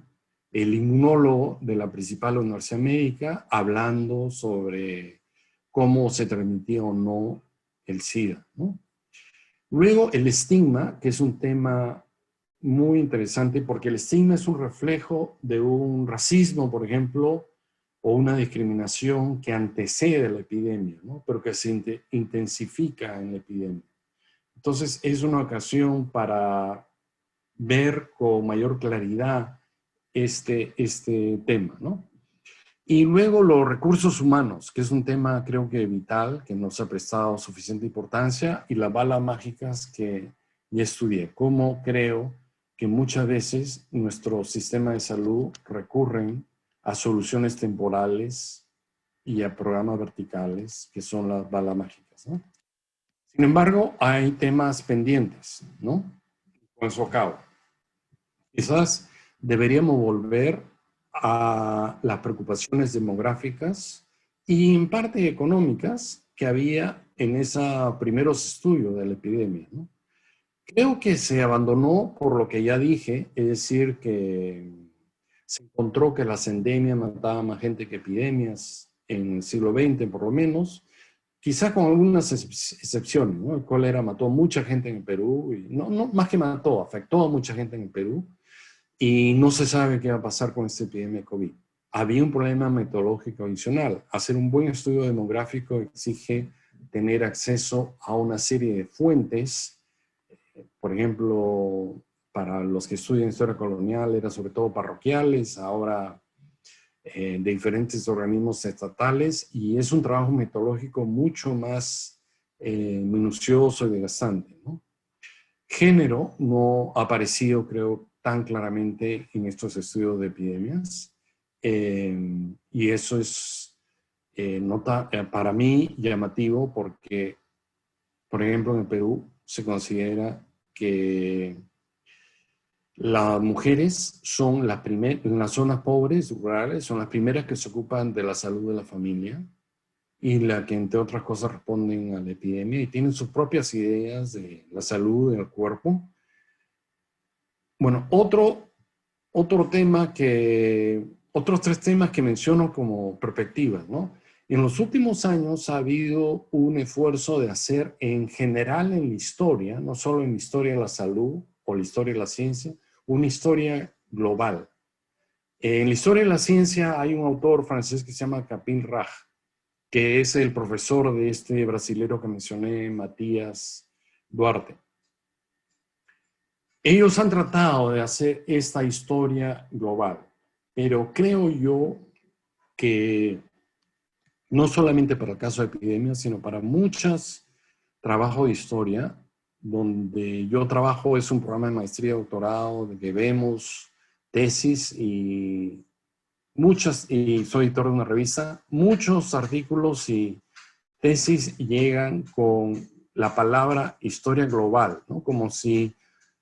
B: el inmunólogo de la principal universidad médica hablando sobre cómo se transmitía o no el SIDA, ¿no? Luego el estigma, que es un tema muy interesante, porque el estigma es un reflejo de un racismo, por ejemplo, o una discriminación que antecede a la epidemia, ¿no? Pero que se intensifica en la epidemia. Entonces es una ocasión para ver con mayor claridad este tema, ¿no? Y luego los recursos humanos, que es un tema creo que vital, que no se ha prestado suficiente importancia, y las balas mágicas que ya estudié. Cómo creo que muchas veces nuestro sistema de salud recurren a soluciones temporales y a programas verticales, que son las balas mágicas, ¿no? Sin embargo, hay temas pendientes, ¿no? Con eso acabo. Quizás deberíamos volver a las preocupaciones demográficas y en parte económicas que había en esos primeros estudios de la epidemia, ¿no? Creo que se abandonó por lo que ya dije, es decir, que se encontró que las endemias mataban más gente que epidemias en el siglo XX, por lo menos, quizá con algunas excepciones, ¿no? El cólera mató a mucha gente en el Perú, y no más que mató, afectó a mucha gente en el Perú, y no se sabe qué va a pasar con esta epidemia de COVID. Había un problema metodológico adicional. Hacer un buen estudio demográfico exige tener acceso a una serie de fuentes. Por ejemplo, para los que estudian historia colonial, era sobre todo parroquiales, ahora de diferentes organismos estatales, y es un trabajo metodológico mucho más minucioso y desgastante, ¿no? Género no ha aparecido, creo, tan claramente en estos estudios de epidemias. Y eso es para mí llamativo porque, por ejemplo, en el Perú se considera que las mujeres son las primeras, en las zonas pobres, rurales, son las primeras que se ocupan de la salud de la familia y la que, entre otras cosas, responden a la epidemia y tienen sus propias ideas de la salud del cuerpo. Bueno, otros tres temas que menciono como perspectivas, ¿no? En los últimos años ha habido un esfuerzo de hacer en general en la historia, no solo en la historia de la salud o la historia de la ciencia, una historia global. En la historia de la ciencia hay un autor francés que se llama Capin Raj, que es el profesor de este brasilero que mencioné, Matías Duarte. Ellos han tratado de hacer esta historia global, pero creo yo que no solamente para el caso de epidemias, sino para muchos trabajos de historia, donde yo trabajo, es un programa de maestría y doctorado, de que vemos tesis y soy editor de una revista, muchos artículos y tesis llegan con la palabra historia global, ¿no? Como si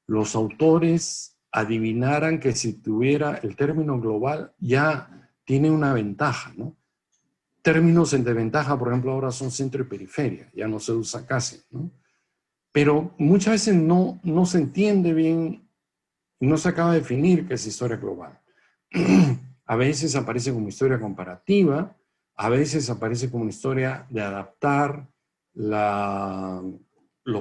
B: los autores adivinaran que si tuviera el término global ya tiene una ventaja, ¿no? Términos en desventaja, por ejemplo, ahora son centro y periferia, ya no se usa casi, ¿no? Pero muchas veces no se entiende bien, no se acaba de definir qué es historia global. A veces aparece como historia comparativa, a veces aparece como una historia de adaptar los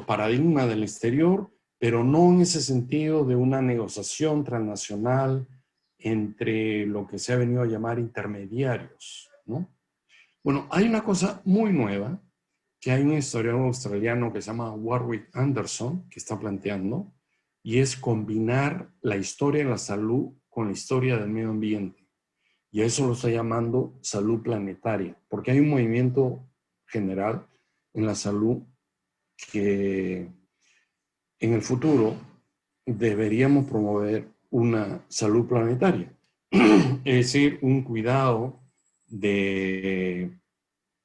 B: paradigmas del exterior, pero no en ese sentido de una negociación transnacional entre lo que se ha venido a llamar intermediarios, ¿no? Bueno, hay una cosa muy nueva que hay un historiador australiano que se llama Warwick Anderson que está planteando, y es combinar la historia de la salud con la historia del medio ambiente. Y a eso lo está llamando salud planetaria, porque hay un movimiento general en la salud que en el futuro deberíamos promover una salud planetaria, es decir, un cuidado de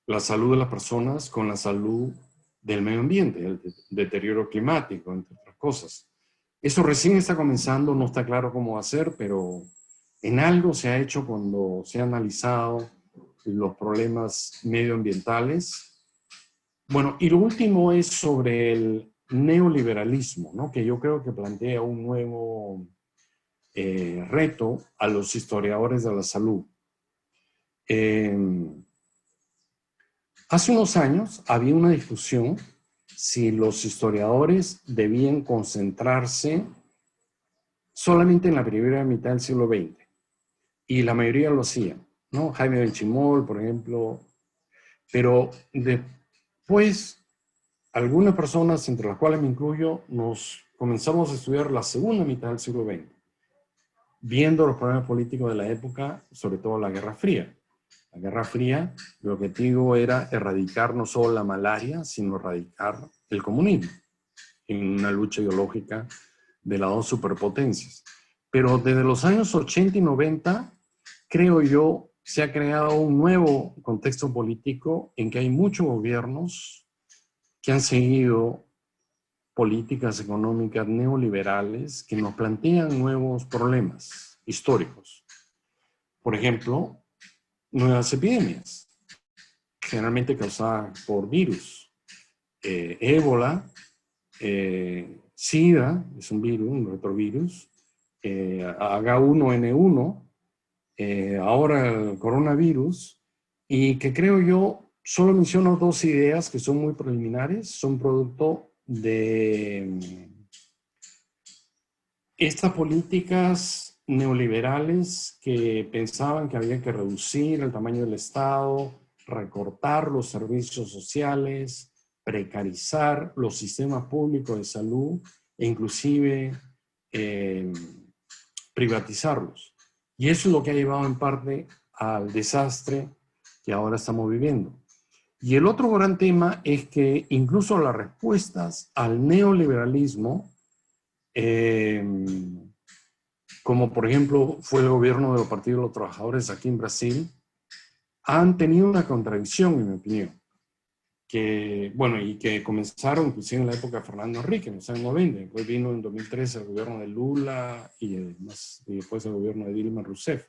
B: la salud de las personas con la salud del medio ambiente, el deterioro climático, entre otras cosas. Eso recién está comenzando, no está claro cómo va a ser, pero en algo se ha hecho cuando se han analizado los problemas medioambientales. Bueno, y lo último es sobre el neoliberalismo, ¿no? Que yo creo que plantea un nuevo reto a los historiadores de la salud. Hace unos años había una discusión si los historiadores debían concentrarse solamente en la primera mitad del siglo XX. Y la mayoría lo hacía, ¿no? Jaime Benchimol, por ejemplo. Pero después, algunas personas, entre las cuales me incluyo, nos comenzamos a estudiar la segunda mitad del siglo XX, viendo los problemas políticos de la época, sobre todo la Guerra Fría. La Guerra Fría, el objetivo era erradicar no solo la malaria, sino erradicar el comunismo, en una lucha ideológica de las dos superpotencias. Pero desde los años 80 y 90, creo yo, se ha creado un nuevo contexto político en que hay muchos gobiernos que han seguido políticas económicas neoliberales que nos plantean nuevos problemas históricos. Por ejemplo, nuevas epidemias, generalmente causadas por virus. Ébola, SIDA, es un virus, un retrovirus, H1N1, ahora el coronavirus, y que creo yo, solo menciono dos ideas que son muy preliminares, son producto de estas políticas neoliberales que pensaban que había que reducir el tamaño del Estado, recortar los servicios sociales, precarizar los sistemas públicos de salud e inclusive privatizarlos. Y eso es lo que ha llevado en parte al desastre que ahora estamos viviendo. Y el otro gran tema es que incluso las respuestas al neoliberalismo, como por ejemplo fue el gobierno del Partido de los Trabajadores aquí en Brasil, han tenido una contradicción, en mi opinión, que, bueno, y que comenzaron inclusive en la época de Fernando Henrique, en los años 90, después vino en 2013 el gobierno de Lula y después el gobierno de Dilma Rousseff,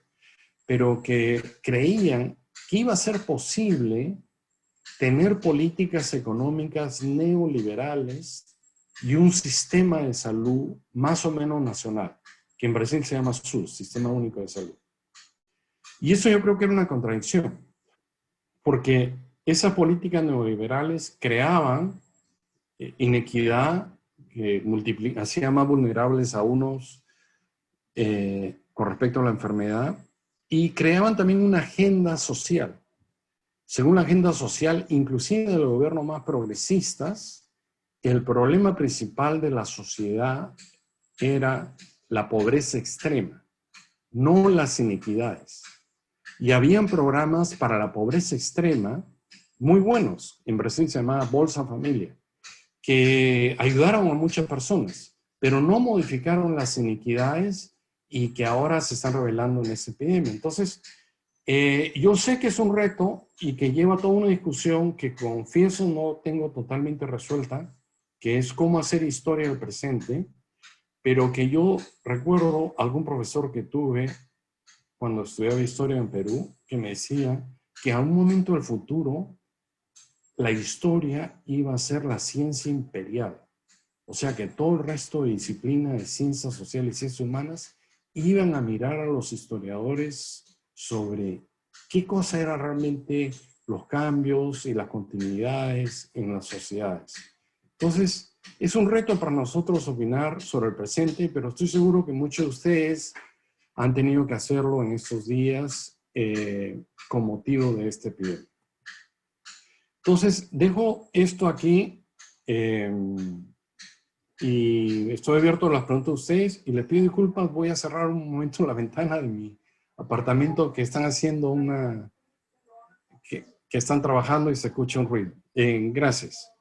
B: pero que creían que iba a ser posible tener políticas económicas neoliberales y un sistema de salud más o menos nacional, que en Brasil se llama SUS, Sistema Único de Salud. Y eso yo creo que era una contradicción, porque esas políticas neoliberales creaban inequidad, que hacía más vulnerables a unos con respecto a la enfermedad, y creaban también una agenda social. Según la agenda social, inclusive de los gobiernos más progresistas, el problema principal de la sociedad era la pobreza extrema, no las inequidades. Y habían programas para la pobreza extrema muy buenos. En Brasil se llamaba Bolsa Familia, que ayudaron a muchas personas, pero no modificaron las inequidades y que ahora se están revelando en esta epidemia. Entonces, yo sé que es un reto y que lleva toda una discusión que confieso no tengo totalmente resuelta, que es cómo hacer historia del presente, pero que yo recuerdo algún profesor que tuve cuando estudiaba historia en Perú, que me decía que a un momento del futuro la historia iba a ser la ciencia imperial. O sea que todo el resto de disciplinas de ciencias sociales y ciencias humanas iban a mirar a los historiadores sobre qué cosa eran realmente los cambios y las continuidades en las sociedades. Entonces, es un reto para nosotros opinar sobre el presente, pero estoy seguro que muchos de ustedes han tenido que hacerlo en estos días con motivo de este epidemia. Entonces, dejo esto aquí y estoy abierto a las preguntas de ustedes y les pido disculpas, voy a cerrar un momento la ventana de mi apartamento que están haciendo que están trabajando y se escucha un ruido. Gracias.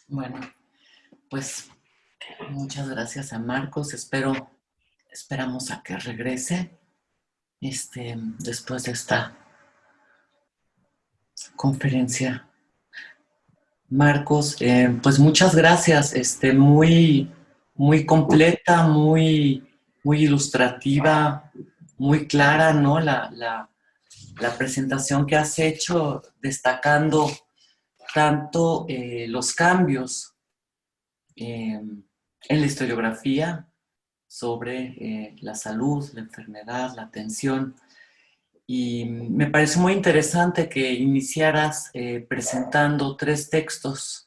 A: Bueno, pues muchas gracias a Marcos. Esperamos a que regrese después de esta conferencia. Marcos, pues muchas gracias. Muy completa, muy ilustrativa, muy clara, ¿no? La presentación que has hecho, destacando tanto los cambios en la historiografía sobre la salud, la enfermedad, la atención. Y me parece muy interesante que iniciaras presentando 3 textos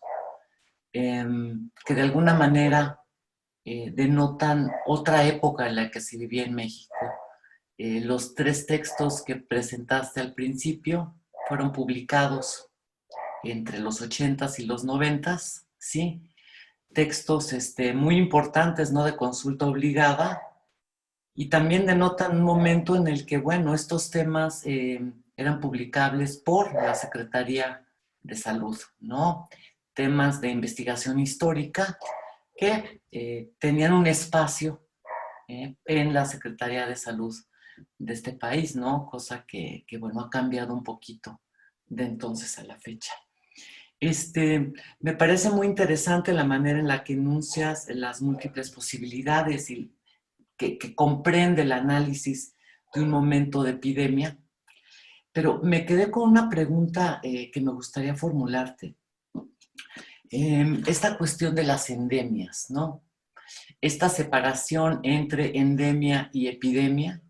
A: que de alguna manera denotan otra época en la que se vivía en México. Los 3 textos que presentaste al principio fueron publicados entre los 80s y los 90s, ¿sí? Textos muy importantes, ¿no? De consulta obligada, y también denotan un momento en el que, bueno, estos temas eran publicables por la Secretaría de Salud, ¿no? Temas de investigación histórica que tenían un espacio en la Secretaría de Salud de este país, ¿no? Cosa que, bueno, ha cambiado un poquito de entonces a la fecha. Me parece muy interesante la manera en la que enuncias las múltiples posibilidades y que comprende el análisis de un momento de epidemia, pero me quedé con una pregunta que me gustaría formularte. Esta cuestión de las endemias, ¿no? Esta separación entre endemia y epidemia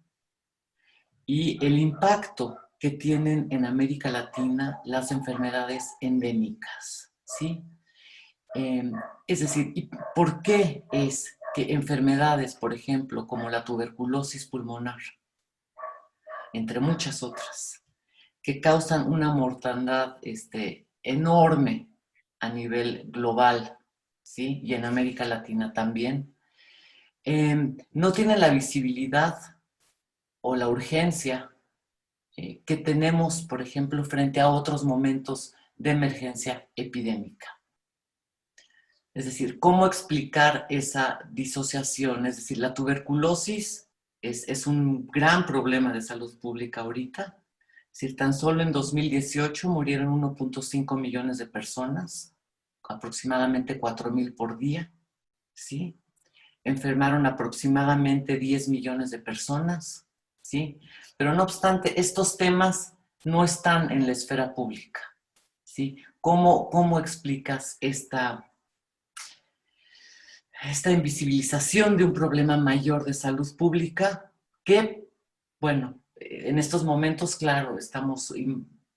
A: y el impacto que tienen en América Latina las enfermedades endémicas, ¿sí? Es decir, ¿por qué es que enfermedades, por ejemplo, como la tuberculosis pulmonar, entre muchas otras, que causan una mortandad enorme a nivel global, ¿sí? Y en América Latina también, no tienen la visibilidad o la urgencia que tenemos, por ejemplo, frente a otros momentos de emergencia epidémica. Es decir, ¿cómo explicar esa disociación? Es decir, la tuberculosis es un gran problema de salud pública ahorita. Es decir, tan solo en 2018 murieron 1.5 millones de personas, aproximadamente 4,000 por día, ¿sí? Enfermaron aproximadamente 10 millones de personas, ¿sí? Pero no obstante, estos temas no están en la esfera pública, ¿sí? ¿Cómo explicas esta invisibilización de un problema mayor de salud pública que, bueno, en estos momentos, claro, estamos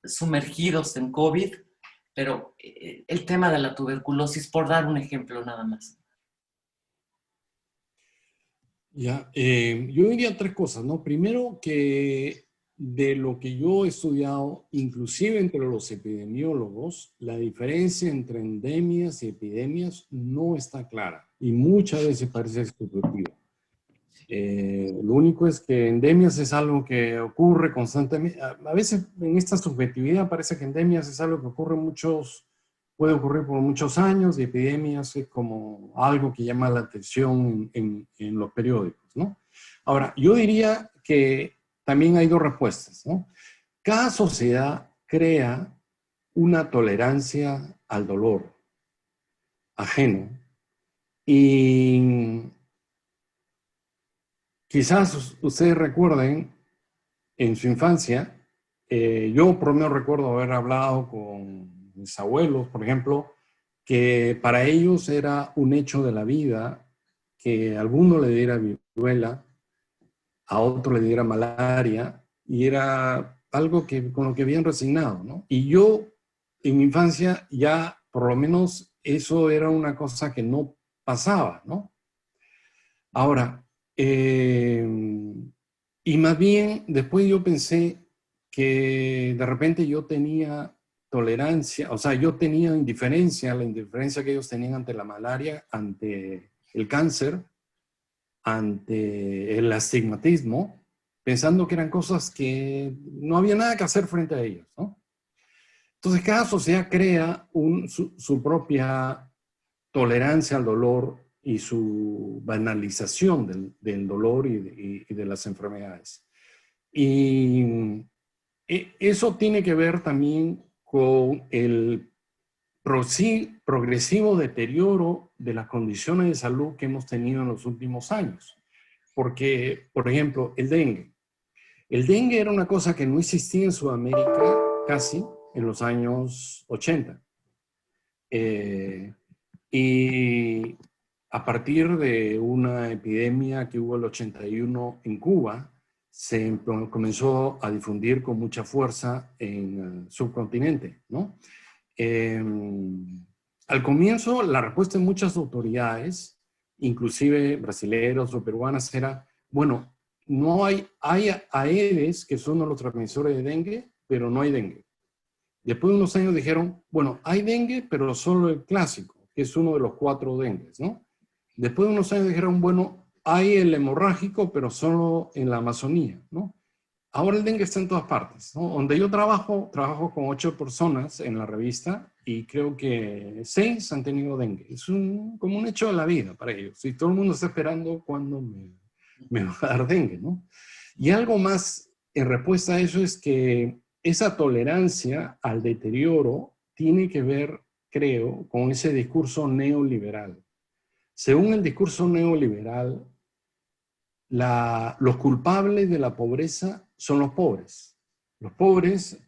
A: sumergidos en COVID, pero el tema de la tuberculosis, por dar un ejemplo nada más?
B: Ya, yo diría tres cosas, ¿no? Primero, que de lo que yo he estudiado, inclusive entre los epidemiólogos, la diferencia entre endemias y epidemias no está clara y muchas veces parece subjetiva. Lo único es que endemias es algo que ocurre constantemente. A veces en esta subjetividad parece que endemias es algo que ocurre puede ocurrir por muchos años, y epidemias es como algo que llama la atención en los periódicos, ¿no? Ahora, yo diría que también hay dos respuestas, ¿no? Cada sociedad crea una tolerancia al dolor ajeno y quizás ustedes recuerden en su infancia, yo por lo menos recuerdo haber hablado con mis abuelos, por ejemplo, que para ellos era un hecho de la vida que a alguno le diera viruela, a otro le diera malaria, y era algo con lo que habían resignado, ¿no? Y yo, en mi infancia, ya por lo menos eso era una cosa que no pasaba, ¿no? Ahora, y más bien después yo pensé que de repente yo tenía tolerancia, o sea, yo tenía indiferencia, la indiferencia que ellos tenían ante la malaria, ante el cáncer, ante el astigmatismo, pensando que eran cosas que no había nada que hacer frente a ellos, ¿no? Entonces, cada sociedad crea su propia tolerancia al dolor y su banalización del dolor y de las enfermedades. Y eso tiene que ver también con el progresivo deterioro de las condiciones de salud que hemos tenido en los últimos años. Porque, por ejemplo, el dengue. El dengue era una cosa que no existía en Sudamérica casi en los años 80. Y a partir de una epidemia que hubo en el 81 en Cuba, se comenzó a difundir con mucha fuerza en el subcontinente, ¿no? Al comienzo, la respuesta de muchas autoridades, inclusive brasileñas o peruanas, era, bueno, no hay Aedes, que son los transmisores de dengue, pero no hay dengue. Después de unos años dijeron, bueno, hay dengue, pero solo el clásico, que es uno de los 4 dengues, ¿no? Después de unos años dijeron, bueno, hay el hemorrágico, pero solo en la Amazonía, ¿no? Ahora el dengue está en todas partes, ¿no? Donde yo trabajo con 8 personas en la revista y creo que 6 han tenido dengue. Es como un hecho de la vida para ellos. Y todo el mundo está esperando cuándo me va a dar dengue, ¿no? Y algo más en respuesta a eso es que esa tolerancia al deterioro tiene que ver, creo, con ese discurso neoliberal. Según el discurso neoliberal, los culpables de la pobreza son los pobres. Los pobres,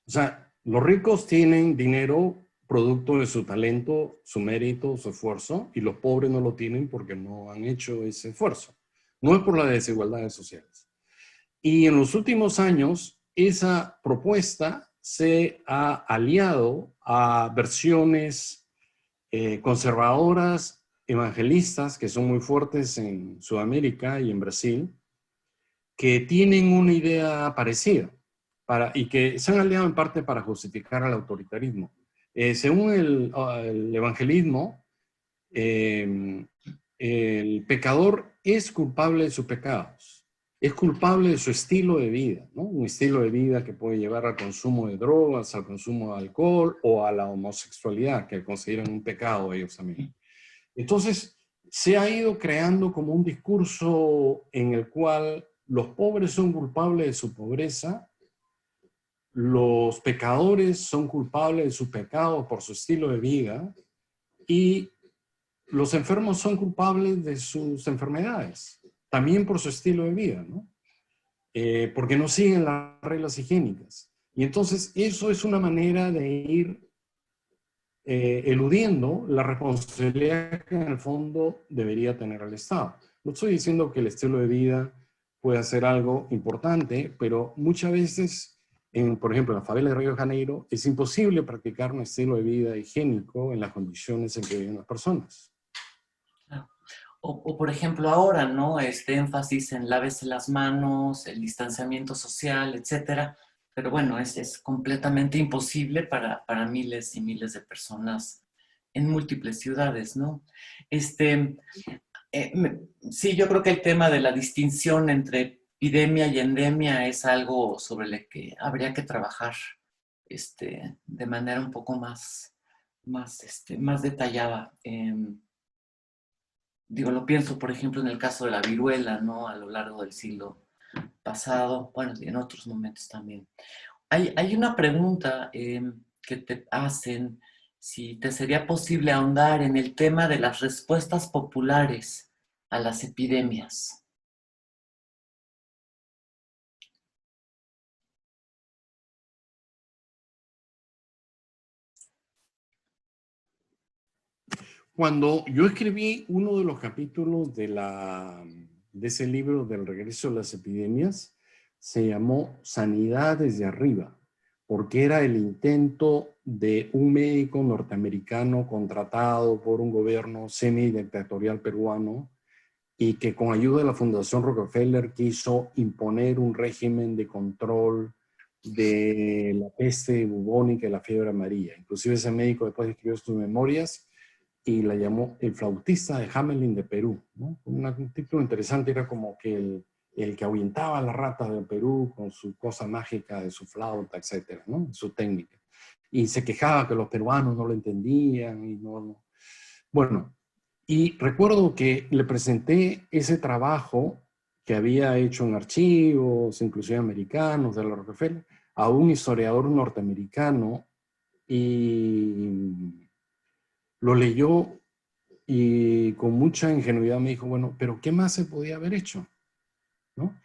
B: o sea, los ricos tienen dinero producto de su talento, su mérito, su esfuerzo, y los pobres no lo tienen porque no han hecho ese esfuerzo. No es por las desigualdades sociales. Y en los últimos años, esa propuesta se ha aliado a versiones conservadoras, evangelistas, que son muy fuertes en Sudamérica y en Brasil, que tienen una idea parecida y que se han aliado en parte para justificar al autoritarismo. Según el evangelismo, el pecador es culpable de sus pecados es culpable de su estilo de vida, ¿no? Un estilo de vida que puede llevar al consumo de drogas, al consumo de alcohol o a la homosexualidad, que consideran un pecado ellos también. Entonces, se ha ido creando como un discurso en el cual los pobres son culpables de su pobreza, los pecadores son culpables de su pecado por su estilo de vida y los enfermos son culpables de sus enfermedades, también por su estilo de vida, ¿no? Porque no siguen las reglas higiénicas. Y entonces eso es una manera de ir eludiendo la responsabilidad que en el fondo debería tener el Estado. No estoy diciendo que el estilo de vida pueda ser algo importante, pero muchas veces, por ejemplo, en la favela de Río de Janeiro, es imposible practicar un estilo de vida higiénico en las condiciones en que viven las personas.
A: O por ejemplo ahora, ¿no? Este énfasis en lávese las manos, el distanciamiento social, etcétera. Pero bueno, es completamente imposible para miles y miles de personas en múltiples ciudades, ¿no? Este, sí, yo creo que el tema de la distinción entre epidemia y endemia es algo sobre el que habría que trabajar de manera un poco más detallada. Digo, lo pienso, por ejemplo, en el caso de la viruela, ¿no? A lo largo del siglo pasado, bueno, y en otros momentos también. Hay una pregunta que te hacen, si te sería posible ahondar en el tema de las respuestas populares a las epidemias.
B: Cuando yo escribí uno de los capítulos de ese libro del regreso de las epidemias, se llamó Sanidad desde arriba, porque era el intento de un médico norteamericano contratado por un gobierno semidictatorial peruano y que con ayuda de la Fundación Rockefeller quiso imponer un régimen de control de la peste bubónica y la fiebre amarilla. Inclusive ese médico después escribió sus memorias y la llamó El flautista de Hamelin de Perú, ¿no? Un título interesante, era como que el que ahuyentaba a las ratas del Perú con su cosa mágica de su flauta, etcétera, ¿no? Su técnica. Y se quejaba que los peruanos no lo entendían y no. Bueno, y recuerdo que le presenté ese trabajo que había hecho en archivos, inclusive americanos, de la Rockefeller, a un historiador norteamericano y lo leyó y con mucha ingenuidad me dijo, bueno, pero ¿qué más se podía haber hecho? ¿No?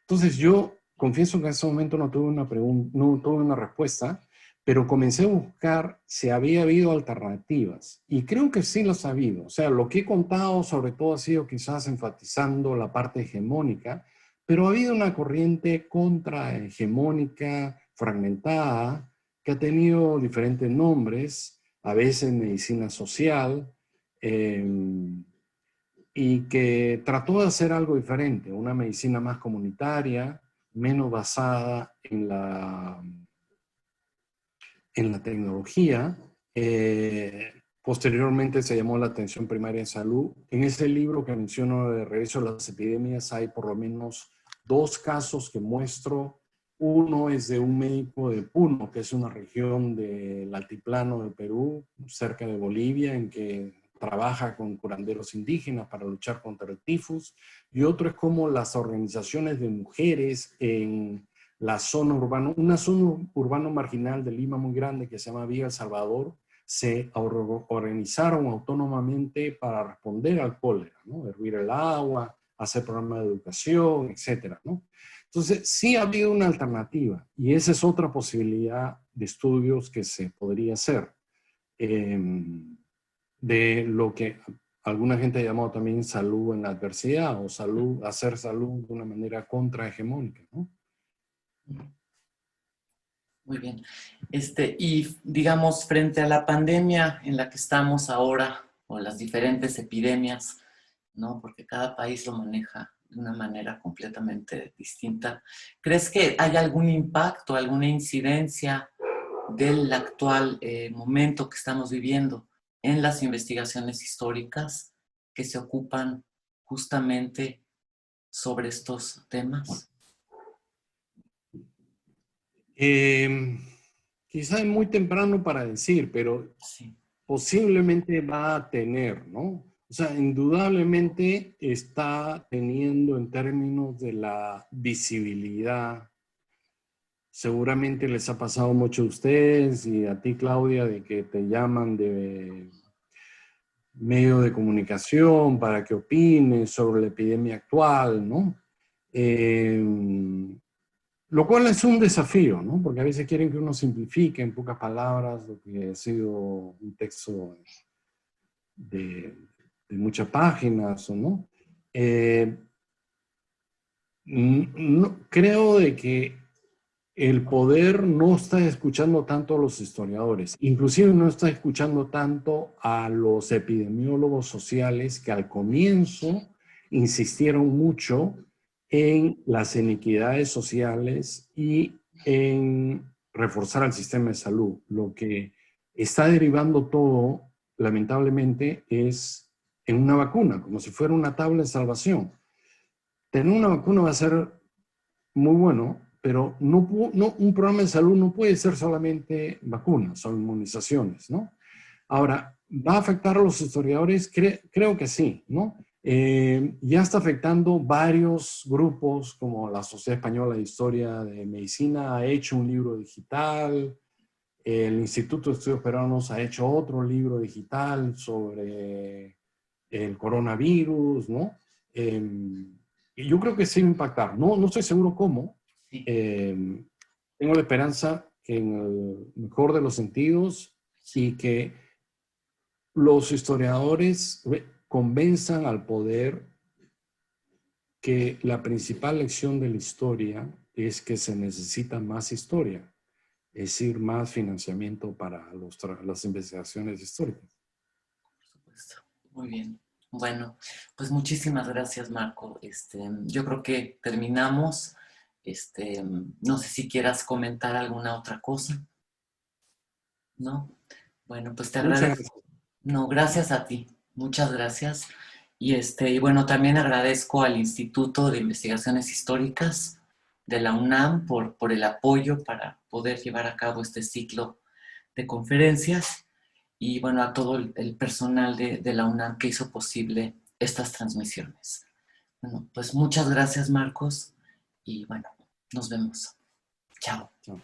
B: Entonces yo confieso que en ese momento no tuve una pregunta, no tuve una respuesta, pero comencé a buscar si había habido alternativas. Y creo que sí las ha habido. O sea, lo que he contado sobre todo ha sido quizás enfatizando la parte hegemónica, pero ha habido una corriente contrahegemónica, fragmentada, que ha tenido diferentes nombres, a veces medicina social, eh, y que trató de hacer algo diferente, una medicina más comunitaria, menos basada en la tecnología. Posteriormente se llamó la atención primaria en salud. En ese libro que menciono de Regreso a las epidemias hay por lo menos 2 casos que muestro. Uno es de un médico de Puno, que es una región del altiplano de Perú, cerca de Bolivia, en que trabaja con curanderos indígenas para luchar contra el tifus. Y otro es como las organizaciones de mujeres en la zona urbana, una zona urbana marginal de Lima muy grande que se llama Villa El Salvador, se organizaron autónomamente para responder al cólera, ¿no? Hervir el agua, hacer programas de educación, etcétera, ¿no? Entonces, sí ha habido una alternativa y esa es otra posibilidad de estudios que se podría hacer. De lo que alguna gente ha llamado también salud en la adversidad o salud, hacer salud de una manera contrahegemónica, ¿no?
A: Muy bien. Y digamos, frente a la pandemia en la que estamos ahora, o las diferentes epidemias, ¿no? Porque cada país lo maneja de una manera completamente distinta. ¿Crees que hay algún impacto, alguna incidencia del actual momento que estamos viviendo en las investigaciones históricas que se ocupan justamente sobre estos temas?
B: Quizá es muy temprano para decir, pero
A: Sí,
B: posiblemente va a tener, ¿no? O sea, indudablemente está teniendo en términos de la visibilidad. Seguramente les ha pasado mucho a ustedes y a ti, Claudia, de que te llaman de medio de comunicación para que opines sobre la epidemia actual, ¿no? Lo cual es un desafío, ¿no? Porque a veces quieren que uno simplifique en pocas palabras lo que ha sido un texto de, de muchas páginas, ¿no? Eh, creo de que el poder no está escuchando tanto a los historiadores, inclusive no está escuchando tanto a los epidemiólogos sociales que al comienzo insistieron mucho en las inequidades sociales y en reforzar el sistema de salud. Lo que está derivando todo, lamentablemente, es en una vacuna, como si fuera una tabla de salvación. Tener una vacuna va a ser muy bueno, pero un programa de salud no puede ser solamente vacunas o inmunizaciones, ¿no? Ahora, ¿va a afectar a los historiadores? Creo que sí, ¿no? Ya está afectando varios grupos, como la Sociedad Española de Historia de Medicina ha hecho un libro digital, el Instituto de Estudios Peruanos ha hecho otro libro digital sobre el coronavirus, ¿no? Y yo creo que sí va a impactar. No estoy seguro cómo.
A: sí,
B: Eh, Tengo la esperanza que en el mejor de los sentidos y que los historiadores convenzan al poder que la principal lección de la historia es que se necesita más historia, es decir, más financiamiento para las investigaciones históricas.
A: por supuesto. Muy bien. Bueno, pues muchísimas gracias, Marco. Yo creo que terminamos. No sé si quieras comentar alguna otra cosa, ¿no? Bueno, pues te
B: Muchas
A: agradezco.
B: gracias.
A: No, gracias a ti. Muchas gracias. Y bueno, también agradezco al Instituto de Investigaciones Históricas de la UNAM por el apoyo para poder llevar a cabo este ciclo de conferencias y bueno, a todo el personal de la UNAM que hizo posible estas transmisiones. Bueno, pues muchas gracias, Marcos, y bueno, nos vemos. Chao.
B: Chao.